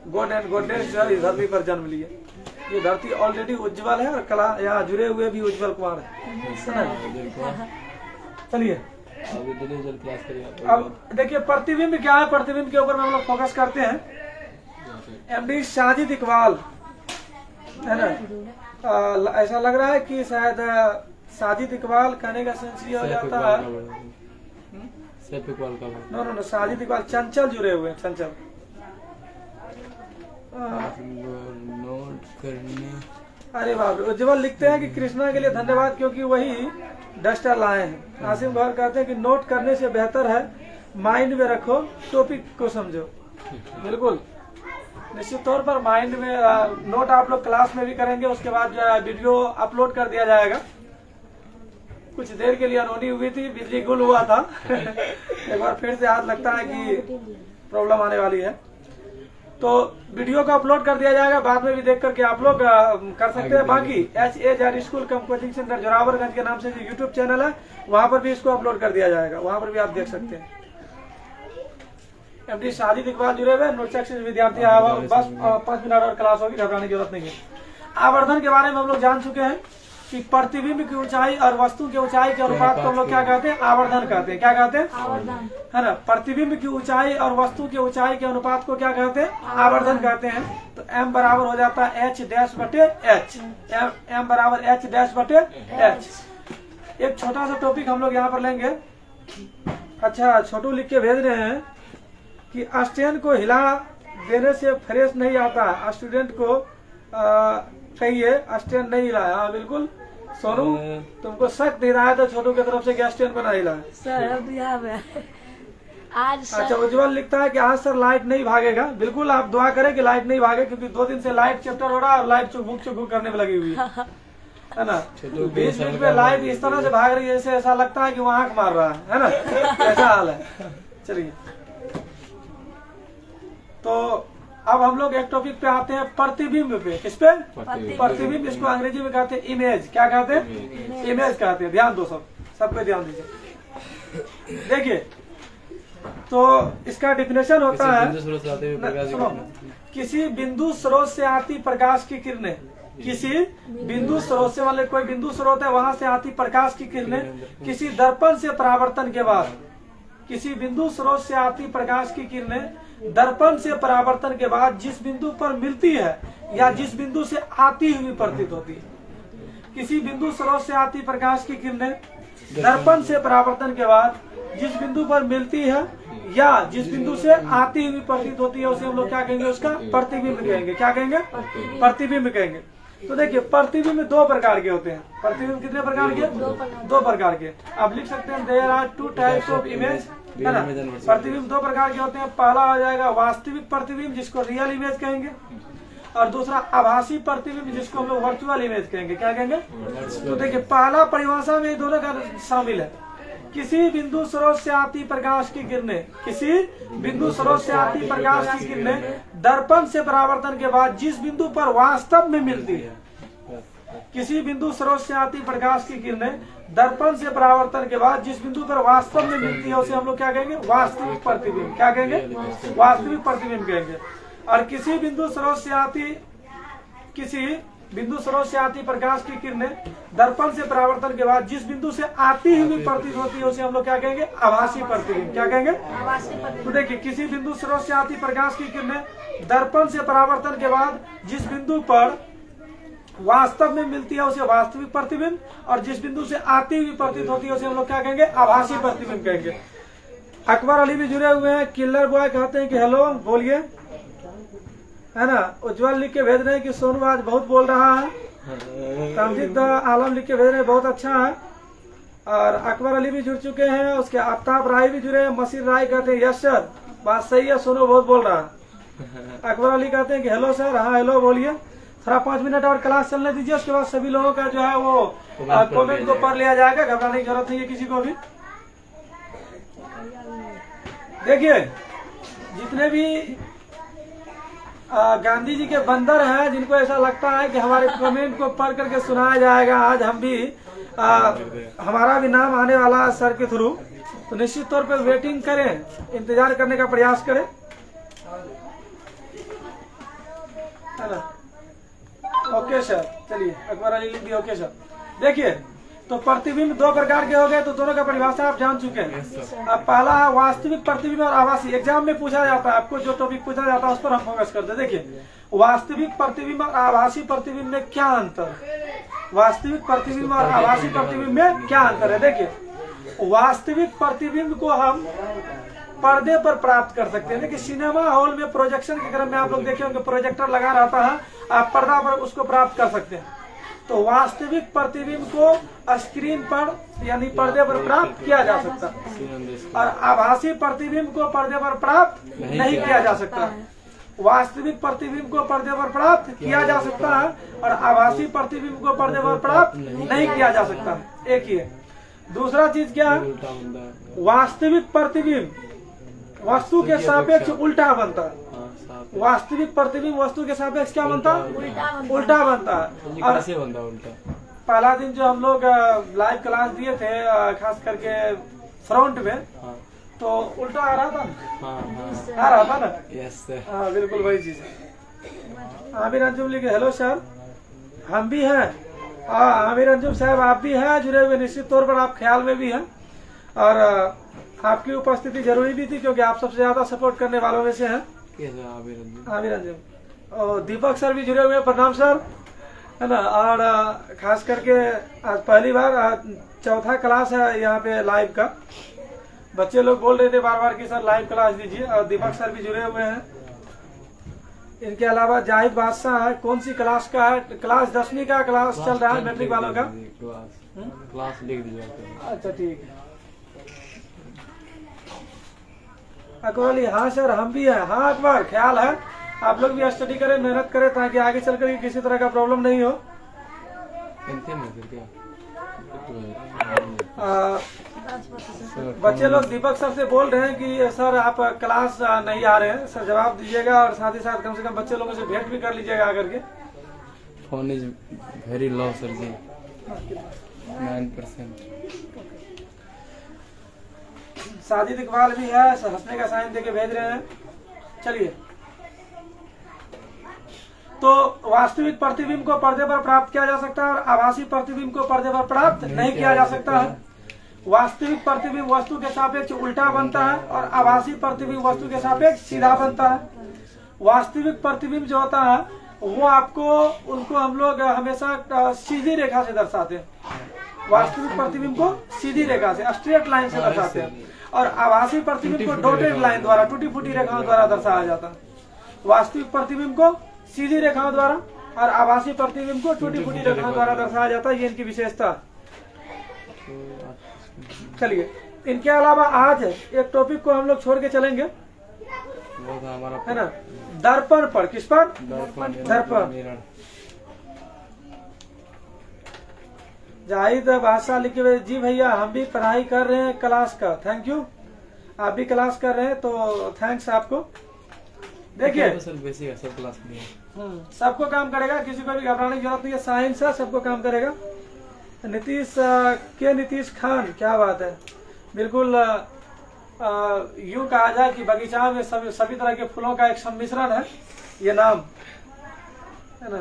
God and goddess जो है इस धरती पर जन्म लिए। ये धरती ऑलरेडी उज्जवल है और कला यहाँ जुड़े हुए भी उज्जवल कुमार है। चलिए अब देखिए प्रतिबिंब क्या है। प्रतिबिंब के ऊपर में हम लोग फोकस करते हैं। एमडी साजिद इकबाल, है ना। ऐसा लग रहा है कि शायद साजिद इकबाल कहने का सेंस ये हो जाता है। नो, साजिद इकबाल चंचल जुड़े हुए हैं, चंचल। नोट करने, अरे बाप रे, उज्जवल लिखते हैं कि कृष्णा के लिए धन्यवाद क्योंकि वही डस्टर लाए हैं। आसिम गौर कहते हैं कि नोट करने से बेहतर है माइंड में रखो, टॉपिक को समझो। बिल्कुल, निश्चित तौर पर माइंड में नोट आप लोग क्लास में भी करेंगे, उसके बाद जो है वीडियो अपलोड कर दिया जाएगा। कुछ देर के लिए अनहोनी हुई थी, बिजली गुल हुआ था। एक बार फिर से हाथ लगता है कि प्रॉब्लम आने वाली है, तो वीडियो को अपलोड कर दिया जाएगा। बाद में भी देख करके आप लोग कर सकते हैं। बाकी HAZ स्कूल कम कोचिंग सेंटर जोरावरगंज के नाम से जो यूट्यूब चैनल है, वहां पर भी इसको अपलोड कर दिया जाएगा, वहां पर भी आप देख सकते हैं। एमडी साजिद इकबाल जुड़े हुए नोट सेक्शन विद्यार्थी, बस 5 मिनट और क्लास होगी, घबराने की जरूरत नहीं है। आवर्धन के बारे में हम लोग जान चुके हैं कि प्रतिबिंब की ऊंचाई और वस्तु की ऊंचाई के अनुपात को हम लोग क्या कहते हैं? आवर्धन कहते हैं। क्या कहते हैं? आवर्धन, है ना। प्रतिबिंब की ऊंचाई और वस्तु की ऊंचाई के अनुपात को क्या कहते हैं? आवर्धन कहते हैं। तो m बराबर हो जाता है h डैश बटे h। m बराबर h डैश बटे h। एक छोटा सा टॉपिक हम लोग यहाँ पर लेंगे। अच्छा, छोटू लिख के भेज रहे हैं कि स्टैंड को हिला देने से फ्रेश नहीं आता, स्टूडेंट को कहिए स्टैंड नहीं हिलाया। हाँ बिल्कुल सोनू, तुमको सख्त हिदायत है छोटू की तरफ से कि स्टैंड को नहीं हिलाया सर। अब यहाँ पे आज सर, अच्छा, उज्जवल लिखता है कि आज सर लाइट नहीं भागेगा। बिल्कुल आप दुआ करें कि लाइट नहीं भागे, क्योंकि 2 दिन से लाइट चैप्टर हो रहा है और लाइट चुक करने में लगी हुई है ना। 20 मिनट में लाइट इस तरह से भाग रही है जैसे ऐसा लगता है कि वो आंख मार रहा है ना। ऐसा हाल है। चलिए, तो अब हम लोग एक टॉपिक पे आते हैं प्रतिबिंब पे। किस पे? प्रतिबिंब। प्रतिबिंब, इसको अंग्रेजी में कहते हैं इमेज। क्या कहते हैं? इमेज कहते हैं। ध्यान दो, सब पे ध्यान दीजिए। देखिए, तो इसका डिफिनेशन होता किसी है, बिंदु स्रोत से आते हुए प्रकाश की सुनो, किरणें। किसी बिंदु स्रोत से आती प्रकाश की किरणें, किसी बिंदु स्रोत से, मतलब कोई बिंदु स्रोत है, वहां से आती प्रकाश की किरणें किसी दर्पण से परावर्तन के बाद, किसी बिंदु स्रोत से आती प्रकाश की किरणें दर्पण से परावर्तन के बाद जिस बिंदु पर मिलती है या जिस बिंदु से आती हुई प्रतीत होती है। किसी बिंदु स्रोत से आती प्रकाश की किरणें दर्पण से परावर्तन के बाद जिस बिंदु पर मिलती है या जिस बिंदु से आती हुई प्रतीत होती है, उसे हम लोग क्या कहेंगे? उसका प्रतिबिंब कहेंगे। क्या कहेंगे? प्रतिबिंब कहेंगे। तो देखिए, प्रतिबिंब दो प्रकार के होते हैं। प्रतिबिंब कितने प्रकार के? दो प्रकार के। आप लिख सकते हैं there are two types of image, है ना। प्रतिबिंब दो प्रकार के होते हैं। पहला हो जाएगा वास्तविक प्रतिबिंब, जिसको रियल इमेज कहेंगे, और दूसरा आभासी प्रतिबिंब, जिसको हम लोग वर्चुअल इमेज कहेंगे। क्या कहेंगे? तो देखिए, पहला परिभाषा में दोनों का शामिल है। किसी बिंदु स्रोत से आती प्रकाश की किरणें, किसी बिंदु स्रोत से आती प्रकाश की किरणें दर्पण से परावर्तन के बाद जिस बिंदु पर वास्तव में मिलती है, किसी बिंदु स्रोत से आती प्रकाश की किरणें दर्पण से परावर्तन के बाद जिस बिंदु पर वास्तव में मिलती है, उसे हम लोग क्या कहेंगे? वास्तविक प्रतिबिंब। क्या कहेंगे? वास्तविक प्रतिबिंब कहेंगे। और किसी बिंदु स्रोत से आती प्रकाश की किरणें दर्पण से परावर्तन के बाद जिस बिंदु से आती हुई प्रतीत होती है, उसे हम लोग क्या कहेंगे? आभासी प्रतिबिंब। क्या कहेंगे? तो देखिए, किसी बिंदु स्रोत से आती प्रकाश की किरणें दर्पण से परावर्तन के बाद जिस बिंदु पर वास्तव में मिलती है, उसे वास्तविक प्रतिबिंब, और जिस बिंदु से आती हुई प्रतीत होती है, उसे हम लोग क्या कहेंगे? आभासी प्रतिबिंब कहेंगे। अकबर अली भी जुड़े हुए हैं। किलर बॉय कहते हैं कि हेलो बोलिए, है ना। उज्जवल लिख के भेज रहे हैं कि सोनू आज बहुत बोल रहा है। कामजिद आलम लिख के भेज रहे हैं बहुत अच्छा है। और अकबर अली भी जुड़ चुके हैं। उसके आफ्ताब राय भी जुड़े हैं। मसीर राय कहते हैं यस सर, बात सही है, सोनू बहुत बोल रहा है। अकबर अली कहते हैं कि हेलो सर, हाँ हेलो बोलिए। थोड़ा 5 मिनट और क्लास चलने दीजिए, उसके बाद सभी लोगों का जो है वो कमेंट को पढ़ लिया जाएगा। घबराने की जरूरत नहीं है किसी को भी। देखिए, जितने भी गांधी जी के बंदर हैं, जिनको ऐसा लगता है कि हमारे कमेंट को पढ़ करके सुनाया जाएगा, आज हम भी हमारा भी नाम आने वाला है सर के थ्रू, तो निश्चित तौर पर वेटिंग करें, इंतजार करने का प्रयास करें, है ना। ओके सर, चलिए अकबर अली लिख दिया। Okay sir. देखिए, तो प्रतिबिंब दो प्रकार के हो गए, तो दोनों का परिभाषा आप जान चुके हैं। अब पहला है वास्तविक प्रतिबिंब और आभासी। एग्जाम में पूछा जाता है, आपको जो टॉपिक पूछा जाता है उस पर हम फोकस करते हैं। देखिए, वास्तविक प्रतिबिंब और आभासी प्रतिबिंब में क्या अंतर है? वास्तविक प्रतिबिंब और आभासी प्रतिबिंब में क्या अंतर है? देखिए, वास्तविक प्रतिबिंब को हम पर्दे पर प्राप्त कर सकते हैं। देखिए, सिनेमा हॉल में प्रोजेक्शन के क्रम में आप लोग देखे होंगे, प्रोजेक्टर लगा रहता है, आप पर्दा पर उसको प्राप्त कर सकते हैं। तो वास्तविक प्रतिबिंब को स्क्रीन पर यानी पर्दे पर प्राप्त किया जा सकता है, और आभासी प्रतिबिंब को पर्दे पर प्राप्त नहीं किया जा सकता। वास्तविक प्रतिबिंब को पर्दे पर प्राप्त किया जा सकता है, और आभासी प्रतिबिंब को पर्दे पर प्राप्त नहीं किया जा सकता। एक ही है। दूसरा चीज क्या है? वास्तविक प्रतिबिंब वस्तु के सापेक्ष उल्टा बनता है। वास्तविक प्रतिबिंब वस्तु के सापेक्ष क्या बनता है? उल्टा बनता है। और कैसे बनता है उल्टा? पहला दिन जो हम लोग लाइव क्लास दिए थे, खास करके फ्रंट में, तो उल्टा आ रहा था ना, आ रहा था ना। Yes sir. हाँ, बिल्कुल वही चीज है। आमिर अंजुम लिखे हेलो सर, हम भी हैं। आमिर अंजुम साहब आप भी हैं जुड़े हुए, निश्चित तौर पर आप ख्याल में भी हैं, और आपकी उपस्थिति जरूरी भी थी क्योंकि आप सबसे ज्यादा सपोर्ट करने वालों में से हैं। आमिर अंजुम और दीपक सर भी जुड़े हुए हैं, प्रणाम सर, है ना। और खास करके आज पहली बार चौथा क्लास है यहाँ पे लाइव का। बच्चे लोग बोल रहे थे बार बार कि सर लाइव क्लास दीजिए, और दीपक सर भी जुड़े हुए हैं। इनके अलावा जाहिद बादशाह है। कौन सी क्लास का है? क्लास 10वीं का क्लास चल रहा है, मैट्रिक वालों का क्लास लिख दीजिए। अच्छा ठीक है। अकबर अली हाँ सर हम भी हैं। हाँ अकबर, ख्याल है आप लोग भी स्टडी करें, मेहनत करें, ताकि आगे चल कर किसी तरह का प्रॉब्लम नहीं हो। बच्चे लोग दीपक सर से बोल रहे हैं कि सर आप क्लास नहीं आ रहे हैं, सर जवाब दीजिएगा और साथ ही साथ कम से कम बच्चे लोगों से भेंट भी कर लीजिएगा आकर के। Phone is very low sir जी, 9%। साजिद इकबाल भी है, हंसने का साइन देके भेज रहे हैं। चलिए, तो वास्तविक प्रतिबिंब को पर्दे पर प्राप्त किया जा सकता है और आभासी प्रतिबिंब को पर्दे पर प्राप्त नहीं किया जा सकता है। वास्तविक प्रतिबिंब वस्तु के सापेक्ष उल्टा बनता है और आभासी प्रतिबिंब वस्तु के सापेक्ष सीधा बनता है। वास्तविक प्रतिबिंब जो होता है वो आपको उनको हम लोग हमेशा सीधी रेखा से दर्शाते हैं। वास्तविक प्रतिबिंब को सीधी रेखा से, स्ट्रेट लाइन से दर्शाते हैं और आभासी प्रतिबिंब को डॉटेड लाइन द्वारा, टूटी फूटी रेखाओं द्वारा दर्शाया जाता है। वास्तविक प्रतिबिंब को सीधी रेखाओं द्वारा और आभासी प्रतिबिंब को टूटी फूटी रेखाओं द्वारा दर्शाया जाता है। ये इनकी विशेषता। चलिए, इनके अलावा आज एक टॉपिक को हम लोग छोड़ के चलेंगे, वो था हमारा है ना, दर्पण पर। किस पर? दर्पण। जाहिद बादशाह लिखे हुए, जी भैया हम भी पढ़ाई कर रहे हैं क्लास का। थैंक यू, आप भी क्लास कर रहे हैं तो थैंक्स आपको। देखिए सब क्लास सबको काम करेगा, किसी को भी घबराने की जरूरत नहीं है। साइंस है, सबको काम करेगा। नीतीश नीतीश खान, क्या बात है। बिल्कुल यूं कहा जाए कि बगीचा में सभी तरह के फूलों का एक सम्मिश्रण है ये नाम, है ना।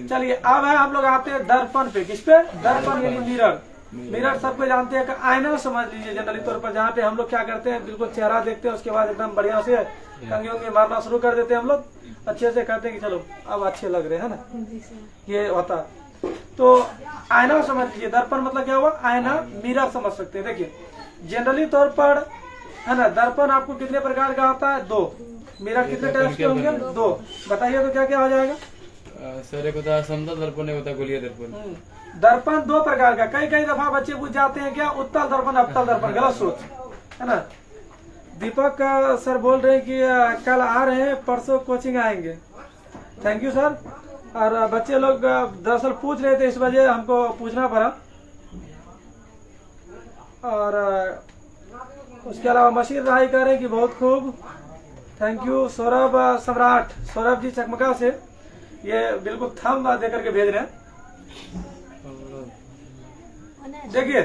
चलिए, अब है हम लोग आते हैं दर्पण पे। किस पे? दर्पण यानी मिरर। मिरर सबको जानते हैं कि आईना समझ लीजिए जनरली तौर पर, जहाँ पे हम लोग क्या करते हैं, बिल्कुल चेहरा देखते हैं, उसके बाद एकदम बढ़िया से कंघी उंगी मारना शुरू कर देते हैं हम लोग, अच्छे से कहते हैं कि चलो अब अच्छे लग रहे हैं ना, ये होता है। तो आईना समझ लीजिए, दर्पण मतलब क्या हुआ? आईना, मिरर समझ सकते हैं। देखिए जनरली तौर पर, है ना, दर्पण आपको कितने प्रकार का होता है? 2। मिरर कितने टाइप के होंगे? 2। बताइए तो क्या क्या हो जाएगा? सर एक होता है समतल दर्पण, एक होता है गोलीय दर्पण। दर्पण 2 प्रकार का। कई दफा बच्चे पूछ जाते हैं क्या उत्तल दर्पण अवतल दर्पण, गलत सोच, है ना। दीपक सर बोल रहे हैं कि कल आ रहे हैं, परसों कोचिंग आएंगे। Thank you sir. और बच्चे लोग दरअसल पूछ रहे थे, इस वजह हमको पूछना पड़ा। और उसके अलावा मशीर राय कह रहे हैं कि बहुत खूब, थैंक यू। सौरभ सम्राट, सौरभ जी चकमका से, ये बिल्कुल थंब दे करके भेज रहे हैं। देखिए,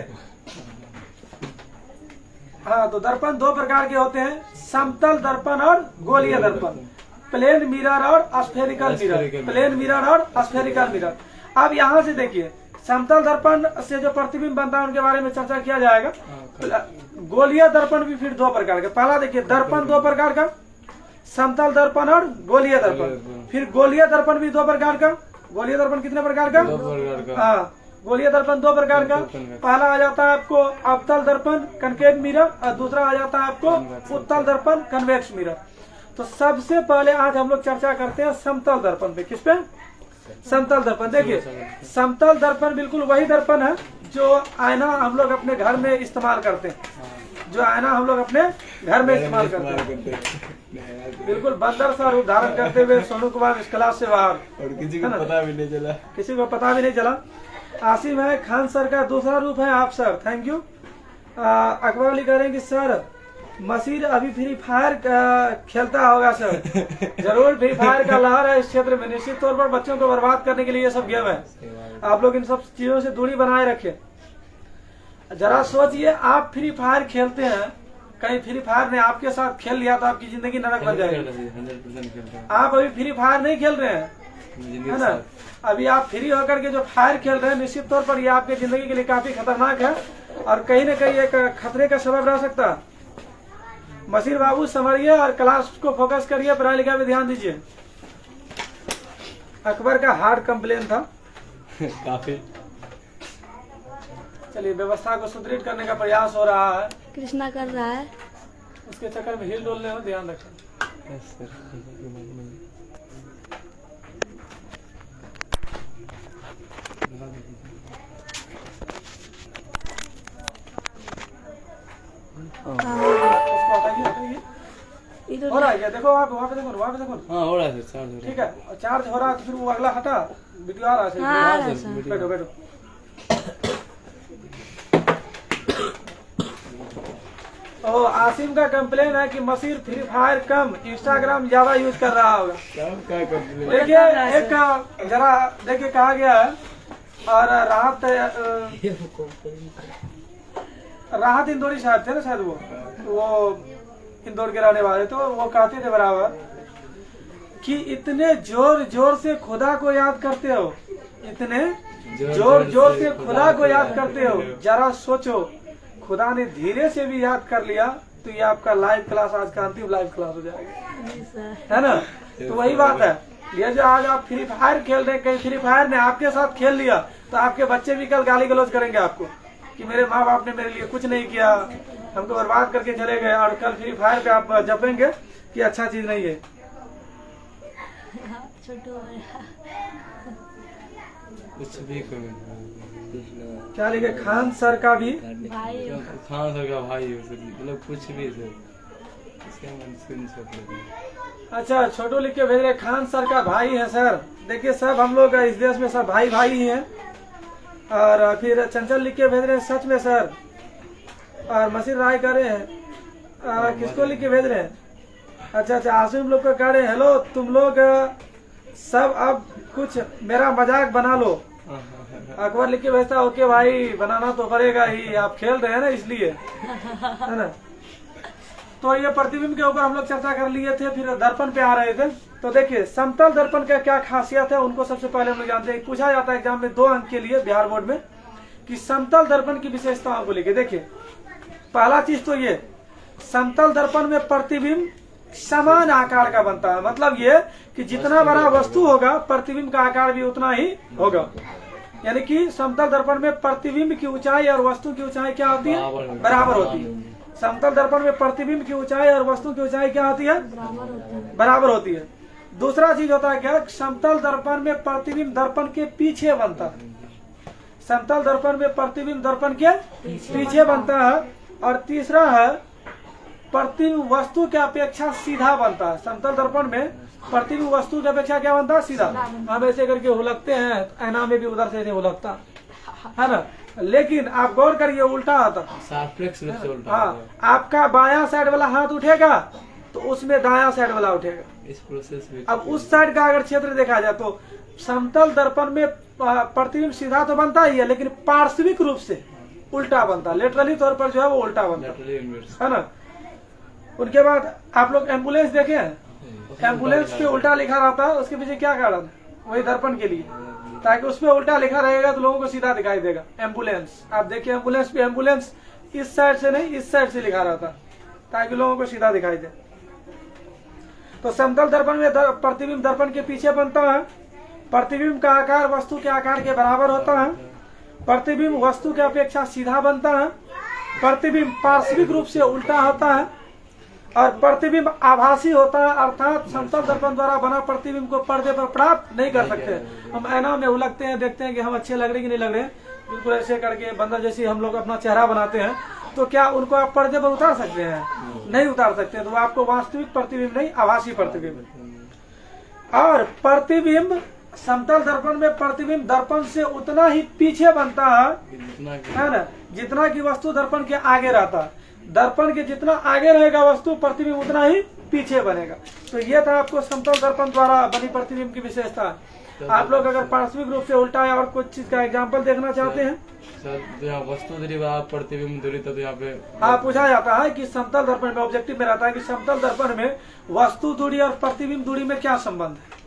हाँ, तो दर्पण 2 प्रकार के होते हैं, समतल दर्पण और गोलीय दर्पण। प्लेन मिरर और स्फेरिकल मिरर। प्लेन मिरर और स्फेरिकल मिरर। अब यहाँ से देखिए, समतल दर्पण से जो प्रतिबिंब बनता है उनके बारे में चर्चा किया जाएगा। गोलीय दर्पण भी फिर 2 प्रकार के। पहला देखिए, दर्पण 2 प्रकार का, समतल दर्पण और गोलीय दर्पण। फिर गोलीय दर्पण भी 2 प्रकार का। गोलीय दर्पण कितने प्रकार का? 2 प्रकार का। हाँ, गोलीय दर्पण 2 प्रकार का। पहला आ जाता है आपको अवतल दर्पण कनकेव मिरर और दूसरा आ जाता है आपको उत्तल दर्पण कन्वेक्स मिरर। तो सबसे पहले आज हम लोग चर्चा करते हैं समतल दर्पण पे। किस पे? समतल दर्पण। देखिए, समतल दर्पण बिल्कुल वही दर्पण है जो आईना हम लोग अपने घर में इस्तेमाल करते हैं, जो आईना हम लोग अपने घर में इस्तेमाल करते हैं। बिल्कुल बंदर सा रूप धारण करते हुए सोनू कुमार इस क्लास से बाहर, और किसी को पता भी नहीं चला। किसी को पता भी नहीं चला। आसिम है, खान सर का दूसरा रूप है आप sir, thank you. Akbar Ali कह रहे हैं कि सर मसीर अभी फ्री फायर खेलता होगा सर। जरूर फ्री फायर का लहर है इस क्षेत्र में। निश्चित तौर पर बच्चों को बर्बाद करने के लिए ये सब गेम है। आप लोग इन सब चीजों से दूरी बनाए रखें। जरा सोचिए, आप फ्री फायर खेलते हैं, कहीं फ्री फायर ने आपके साथ खेल लिया तो आपकी जिंदगी नरक बन जाएगी। आप अभी फ्री फायर नहीं खेल रहे हैं, है ना। अभी आप फ्री होकर के जो फायर खेल रहे हैं, निश्चित तौर पर ये आपकी जिंदगी के लिए काफी खतरनाक है और कहीं न कहीं एक खतरे का सबब रह सकता है। मसीर बाबू समझिए और क्लास को फोकस करिए, पढ़ाई लिखाई में ध्यान दीजिए। अकबर का हार्ट कंप्लेन था काफी। चलिए, व्यवस्था को सुदृढ़ करने का प्रयास हो रहा है। कृष्णा कर रहा है, उसके चक्कर में हिल डोलने में ध्यान रखें। उसको हटाइए, हटाइए। इधर हो रहा है क्या? देखो वहाँ पे देखो, वहाँ पे देखो। हाँ हो रहा है सर, चार्ज हो रहा है। ठीक है, चार्ज हो रहा है तो फिर वो अगला हटा, वीडियो आ रहा है। हाँ, आ रहा है सर। बैठो बैठो। और आसिम का कंप्लेन है कि मसीर फ्री फायर कम इंस्टाग्राम ज्यादा यूज कर रहा होगा। सब क्या करते हैं? देखिए एक जरा देखिए कहा गया है और राहत इंदौरी साहब थे ना शायद वो इंदौर के रहने वाले, तो वो कहते थे बराबर कि इतने जोर जोर से खुदा को याद करते हो, इतने जोर जोर से खुदा को याद करते हो, जरा सोचो खुदा ने धीरे से भी याद कर लिया तो ये आपका लाइव क्लास आज का अंतिम लाइव क्लास हो जाएगा, है ना। तो वही बात है, ये जो आज आप फ्री फायर खेल रहे हैं, कहीं फ्री फायर ने आपके साथ खेल लिया तो आपके बच्चे भी कल गाली गलौज करेंगे आपको कि मेरे माँ बाप ने मेरे लिए कुछ नहीं किया, हमको बर्बाद करके चले गए, और कल फ्री फायर पे आप जपेंगे कि अच्छा चीज नहीं है। कुछ भी क्या लिखे खान सर का भी खान सर का भाई हो सर, मतलब कुछ भी सर, इसका मन स्क्रीनशॉट लेते। अच्छा छोटू लिख के भेज रहे खान सर का भाई है सर। देखिए सब हम लोग इस देश में सब भाई भाई ही हैं। और फिर चंचल लिख के भेज रहे हैं सच में सर। और मसीर राय कर रहे हैं किसको लिख के भेज रहे हैं? अच्छा आसिम लोग को कह रहे हैं हेलो तुम लोग सब अब कुछ मेरा मजाक बना लो। अकबर लिख के भेजता ओके भाई बनाना तो पड़ेगा ही, आप खेल रहे हैं ना इसलिए, है ना। तो ये प्रतिबिंब के ऊपर हम लोग चर्चा कर लिए थे, फिर दर्पण पे आ रहे थे। तो देखिए समतल दर्पण का क्या खासियत है उनको सबसे पहले हम लोग जानते हैं। पूछा जाता है एग्जाम में 2 अंक के लिए बिहार बोर्ड में कि समतल दर्पण की विशेषताओं को लेके। देखिए पहला चीज तो ये समतल दर्पण में प्रतिबिंब समान आकार का बनता है, मतलब ये कि जितना बड़ा वस्तु होगा प्रतिबिंब का आकार भी उतना ही होगा। यानी कि समतल दर्पण में प्रतिबिंब की ऊंचाई और वस्तु की ऊंचाई क्या होती है? बराबर होती है। समतल दर्पण में प्रतिबिंब की ऊंचाई और वस्तु की ऊंचाई क्या होती है? बराबर होती है। दूसरा चीज होता है क्या? समतल दर्पण में प्रतिबिंब दर्पण के पीछे बनता है। समतल दर्पण में प्रतिबिंब दर्पण के पीछे बनता है। और तीसरा है प्रतिबिंब वस्तु की अपेक्षा सीधा बनता है। समतल दर्पण में प्रतिबिंब वस्तु की अपेक्षा क्या बनता है? सीधा। हम ऐसे करके हुलकते हैं, ऐना में भी उधर से ऐसे हुलकता है ना, लेकिन आप गौर करिए उल्टा आता है। हाँ, आपका बायां साइड वाला हाथ उठेगा तो उसमें दायां साइड वाला उठेगा। इस प्रोसेस में अब उस साइड का अगर क्षेत्र देखा जाए तो समतल दर्पण में प्रतिबिंब सीधा तो बनता ही है, लेकिन पार्श्विक रूप से उल्टा बनता है। लेटरली तौर पर जो है वो उल्टा बनता है ना। उनके बाद आप लोग एम्बुलेंस देखे हैं, एम्बुलेंस पे उल्टा लिखा रहता है, उसके पीछे क्या कारण है? वही दर्पण के लिए, ताकि उसमें उल्टा लिखा रहेगा तो लोगों को सीधा दिखाई देगा। एम्बुलेंस आप देखिए, एम्बुलेंस पे एम्बुलेंस इस साइड से नहीं इस साइड से लिखा रहता ताकि लोगों को सीधा दिखाई दे। तो समतल दर्पण में प्रतिबिंब दर्पण के पीछे बनता है। प्रतिबिंब का आकार वस्तु के आकार के बराबर होता है। प्रतिबिंब वस्तु की अपेक्षा सीधा बनता है। प्रतिबिंब पार्श्विक रूप से उल्टा होता है। और प्रतिबिंब आभासी होता है, अर्थात समतल दर्पण द्वारा बना प्रतिबिंब को पर्दे पर प्राप्त नहीं कर सकते। हम ऐना में उलगते हैं, देखते हैं कि हम अच्छे लग रहे कि नहीं लग रहे, बिल्कुल ऐसे करके बंदर जैसी हम लोग अपना चेहरा बनाते हैं, तो क्या उनको आप पर्दे पर उतार सकते हैं? नहीं उतार सकते। तो आपको वास्तविक प्रतिबिंब नहीं, आभासी प्रतिबिंब। और प्रतिबिंब समतल दर्पण में प्रतिबिंब दर्पण से उतना ही पीछे बनता है ना, जितना की वस्तु दर्पण के आगे रहता है। दर्पण के जितना आगे रहेगा वस्तु, प्रतिबिंब उतना ही पीछे बनेगा। तो ये था आपको समतल दर्पण द्वारा बनी प्रतिबिंब की विशेषता। आप लोग अगर पार्श्विक रूप से उल्टा है और कुछ चीज का एग्जाम्पल देखना चाहते हैं सर, यहाँ वस्तु दूरी प्रतिबिंब दूरी, तो यहाँ पे हाँ पूछा जाता है कि समतल दर्पण में ऑब्जेक्टिव में रहता है कि समतल दर्पण में वस्तु दूरी और प्रतिबिंब दूरी में क्या संबंध है।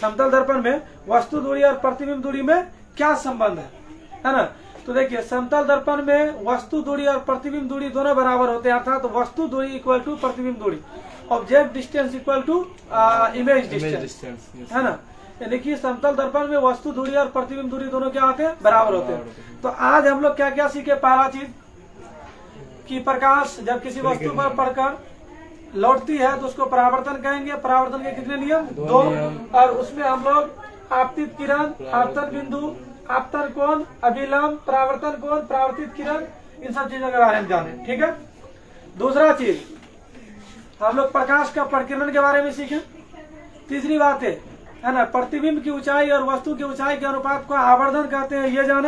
समतल दर्पण में वस्तु दूरी और प्रतिबिंब दूरी में क्या संबंध है ना। तो देखिए समतल दर्पण में वस्तु दूरी और प्रतिबिंब दूरी दोनों बराबर होते हैं, अर्थात वस्तु दूरी इक्वल टू प्रतिबिंब दूरी, object distance equal to image distance, है ना। यानी कि समतल दर्पण में वस्तु दूरी और प्रतिबिंब दूरी दोनों क्या होते हैं? बराबर होते हैं। तो आज हम लोग क्या क्या सीखे? पहला चीज कि प्रकाश जब किसी वस्तु पर पड़कर लौटती है तो उसको परावर्तन कहेंगे। परावर्तन के कितने नियम? 2। और उसमें हम लोग आपतित किरण, आपतन बिंदु, आपतन कोण, अभिलंब, परावर्तन कोण, परावर्तित किरण, इन सब चीजों के बारे में जाने। ठीक है। दूसरा चीज हम लोग प्रकाश का प्रकीर्णन के बारे में सीखे। तीसरी बात है ना, प्रतिबिंब की ऊंचाई और वस्तु की ऊंचाई के अनुपात को आवर्धन कहते हैं, ये जाने,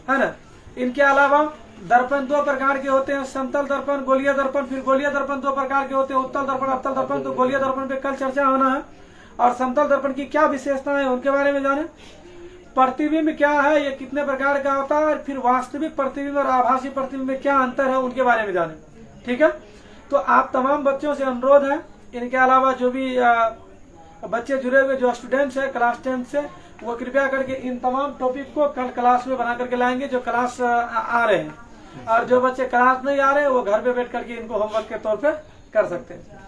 है ना। इनके अलावा दर्पण दो प्रकार के होते हैं, समतल दर्पण, गोलीय दर्पण। फिर गोलीय दर्पण दो प्रकार के होते हैं, उत्तल दर्पण, अवतल दर्पण। तो गोलीय दर्पण पे कल चर्चा होना है। और समतल दर्पण की क्या विशेषताएं है उनके बारे में जाने। प्रतिबिंब क्या है, ये कितने प्रकार का होता है, फिर वास्तविक प्रतिबिंब और आभासी प्रतिबिंब में क्या अंतर है उनके बारे में जाने। ठीक है, तो आप तमाम बच्चों से अनुरोध है, इनके अलावा जो भी बच्चे जुड़े हुए जो स्टूडेंट्स है क्लास 10 से, वो कृपया करके इन तमाम टॉपिक को कल क्लास में बना करके लाएंगे जो क्लास आ रहे हैं। और जो बच्चे क्लास नहीं आ रहे हैं वो घर पे बैठ करके इनको होमवर्क के तौर पे कर सकते हैं।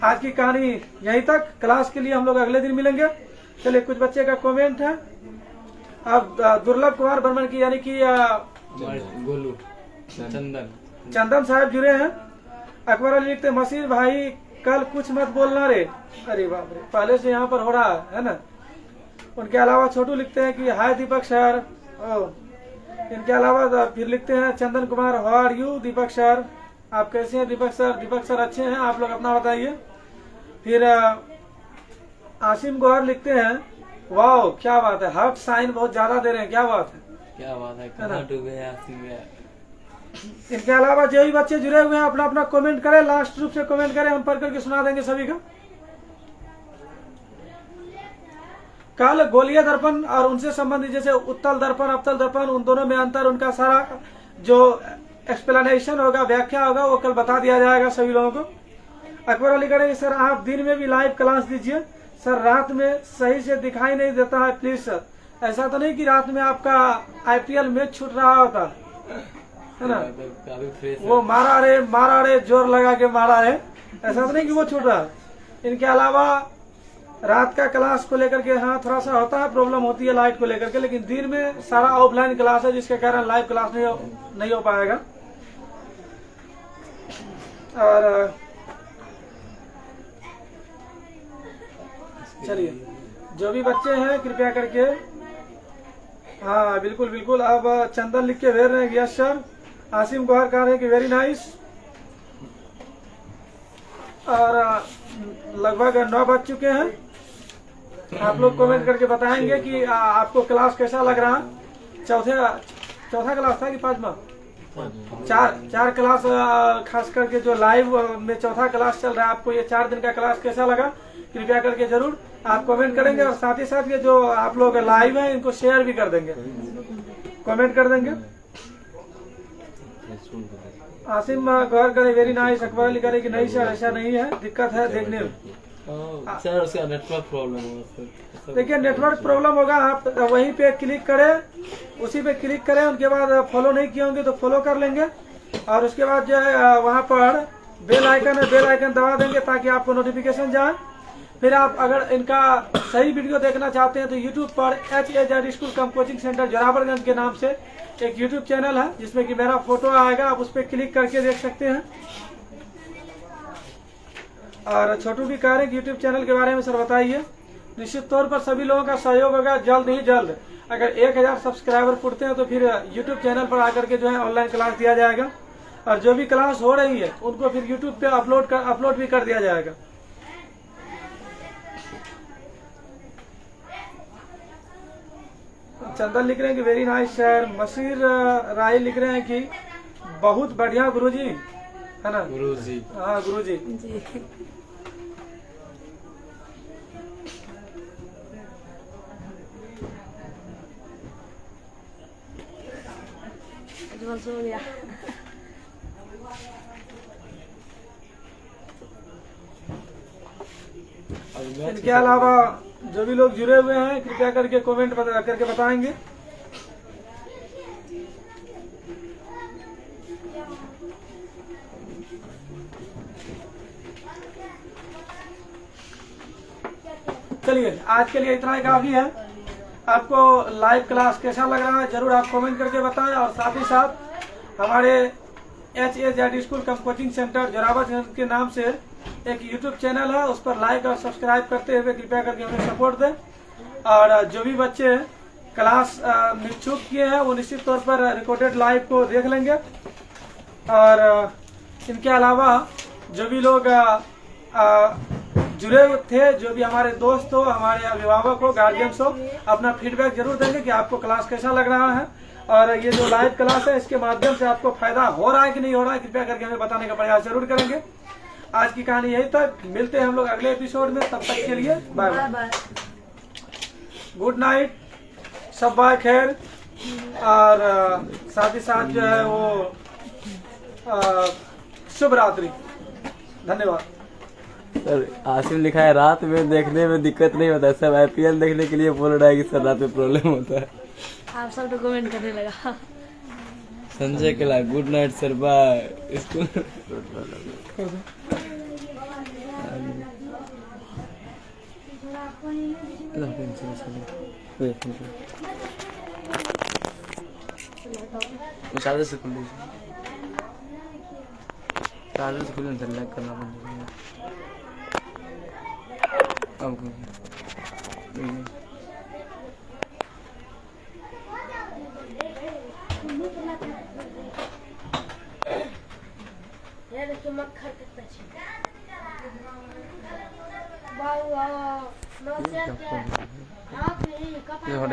आज की कहानी यहीं तक। क्लास के लिए हम लोग अगले दिन मिलेंगे। चलिए, कुछ बच्चे का कमेंट है। अब दुर्लभ कुमार बर्मन की यानी कि गोलू चंदन साहब जुड़े हैं। अकबर अली लिखते, मसीर भाई कल कुछ मत बोलना रे। अरे बाप रे, पहले से यहाँ पर हो रहा है ना। उनके अलावा छोटू लिखते हैं कि हाय दीपक सर। इनके अलावा फिर लिखते हैं Chandan Kumar, how are you Deepak sir, आप कैसे हैं दीपक सर। दीपक सर अच्छे हैं, आप लोग अपना बताइए। फिर आसिम गौहर लिखते हैं, वाह क्या बात है, हार्ट साइन बहुत ज्यादा दे रहे हैं, क्या बात है, क्या बात है, कहाँ डूबे हैं आसिम यार। इनके अलावा जो भी बच्चे जुड़े हुए हैं अपना अपना कमेंट करें, लास्ट रूप से कमेंट करें, हम पढ़ करके सुना देंगे सभी का। कल गोलीय दर्पण और उनसे संबंधित जैसे उत्तल दर्पण, अवतल दर्पण, उन दोनों में अंतर, उनका सारा जो एक्सप्लेनेशन होगा, व्याख्या होगा, वो कल बता दिया जाएगा सभी लोगों को। अकबर अली करेंगे, सर आप दिन में भी लाइव क्लास दीजिए। सर रात में सही से दिखाई नहीं देता है, प्लीज सर। ऐसा तो नहीं कि रात में आपका IPL मैच छूट रहा होता है ना, वो मारा रे जोर लगा के मारा है, ऐसा तो नहीं कि वो छूट रहा है। इनके अलावा रात का क्लास को लेकर के हाँ थोड़ा सा होता है, प्रॉब्लम होती है लाइट को लेकर के, लेकिन दिन में सारा ऑफलाइन क्लास है जिसके कारण लाइव क्लास नहीं हो पाएगा। और चलिए, जो भी बच्चे हैं कृपया करके, हाँ बिल्कुल बिल्कुल। अब चंदन लिख के भेज रहे हैं, यस सर। आसिम गौहर कह रहे हैं कि वेरी नाइस। और लगभग 9 बज चुके हैं। आप लोग कमेंट करके बताएंगे कि आपको क्लास कैसा लग रहा है। चौथा क्लास था कि 5वां? चार क्लास, खास करके जो लाइव में चौथा क्लास चल रहा है, आपको ये 4 दिन का क्लास कैसा लगा कृपया करके जरूर आप कमेंट करेंगे। और साथ ही साथ ये जो आप लोग लाइव हैं इनको शेयर भी कर देंगे, कमेंट कर देंगे। आसिम गौर करे वेरी नाइस। अकबर अली करे कि नहीं सर ऐसा नहीं है, दिक्कत है देखने में। सर उसका नेटवर्क प्रॉब्लम है। देखिए नेटवर्क प्रॉब्लम होगा, आप वहीं पे क्लिक करें, उसी पे क्लिक करें, उनके बाद फॉलो नहीं किए होंगे तो फॉलो कर लेंगे। और उसके बाद जो है वहाँ पर बेल आइकन है, बेल आइकन दबा देंगे ताकि आपको नोटिफिकेशन जाए। फिर आप अगर इनका सही वीडियो देखना चाहते हैं तो यूट्यूब पर HAZ स्कूल कम कोचिंग सेंटर जोरावरगंज के नाम से एक यूट्यूब चैनल है जिसमें कि मेरा फोटो आएगा, आप उस पर क्लिक करके देख सकते हैं। और छोटू भी कह रहे हैं कि यूट्यूब चैनल के बारे में सर बताइए। निश्चित तौर पर सभी लोगों का सहयोग होगा, जल्द ही जल्द अगर 1000 सब्सक्राइबर पुटते हैं तो फिर यूट्यूब चैनल पर आकर के जो है ऑनलाइन क्लास दिया जाएगा। और जो भी क्लास हो रही है उनको फिर यूट्यूब पे अपलोड भी कर दिया जाएगा। चंदन लिख रहे हैं कि वेरी नाइस सर। मसीर राय लिख रहे हैं कि बहुत बढ़िया गुरुजी, है ना गुरुजी। हाँ गुरुजी। जी अजमल सो गया। इनके अलावा जो भी लोग जुड़े हुए हैं कृपया करके कमेंट करके बताएंगे। चलिए आज के लिए इतना ही काफी है। आपको लाइव क्लास कैसा लग रहा है जरूर आप कमेंट करके बताएं। और साथ ही साथ हमारे HAZ स्कूल कम कोचिंग सेंटर जोरावरगंज के नाम से एक यूट्यूब चैनल है, उस पर लाइक और सब्सक्राइब करते हुए कृपया करके हमें सपोर्ट दें। और जो भी बच्चे क्लास निश्चुक किए हैं वो निश्चित तौर पर रिकॉर्डेड लाइव को देख लेंगे। और इनके अलावा जो भी लोग जुड़े थे, जो भी हमारे दोस्त हो, हमारे अभिभावक हो, गार्जियंस हो, अपना फीडबैक जरूर देंगे कि आपको क्लास कैसा लग रहा है। और ये जो लाइव क्लास है इसके माध्यम से आपको फायदा हो रहा है कि नहीं हो रहा है, कृपया करके हमें बताने का प्रयास जरूर करेंगे। आज की कहानी यही तक, मिलते हैं हम लोग अगले एपिसोड में, तब तक के लिए bye bye bye, bye. Good night, सब बाय खैर। और साथ ही साथ जो है वो शुभ रात्रि, धन्यवाद। सर आसिम लिखा है रात में देखने में दिक्कत नहीं होता है, सब IPL देखने के लिए बोल रहा है कि सर रात में प्रॉब्लम होता है। आप सब तो कमेंट करने लगा। संजय के लिए good night sir, bye. School charger से खुल चार्जर से खुलने से लैग करना बंद हो गया। अब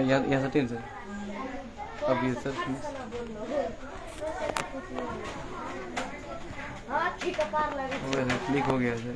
यहाँ से 3 से अब ये सर क्लिक हो गया सर।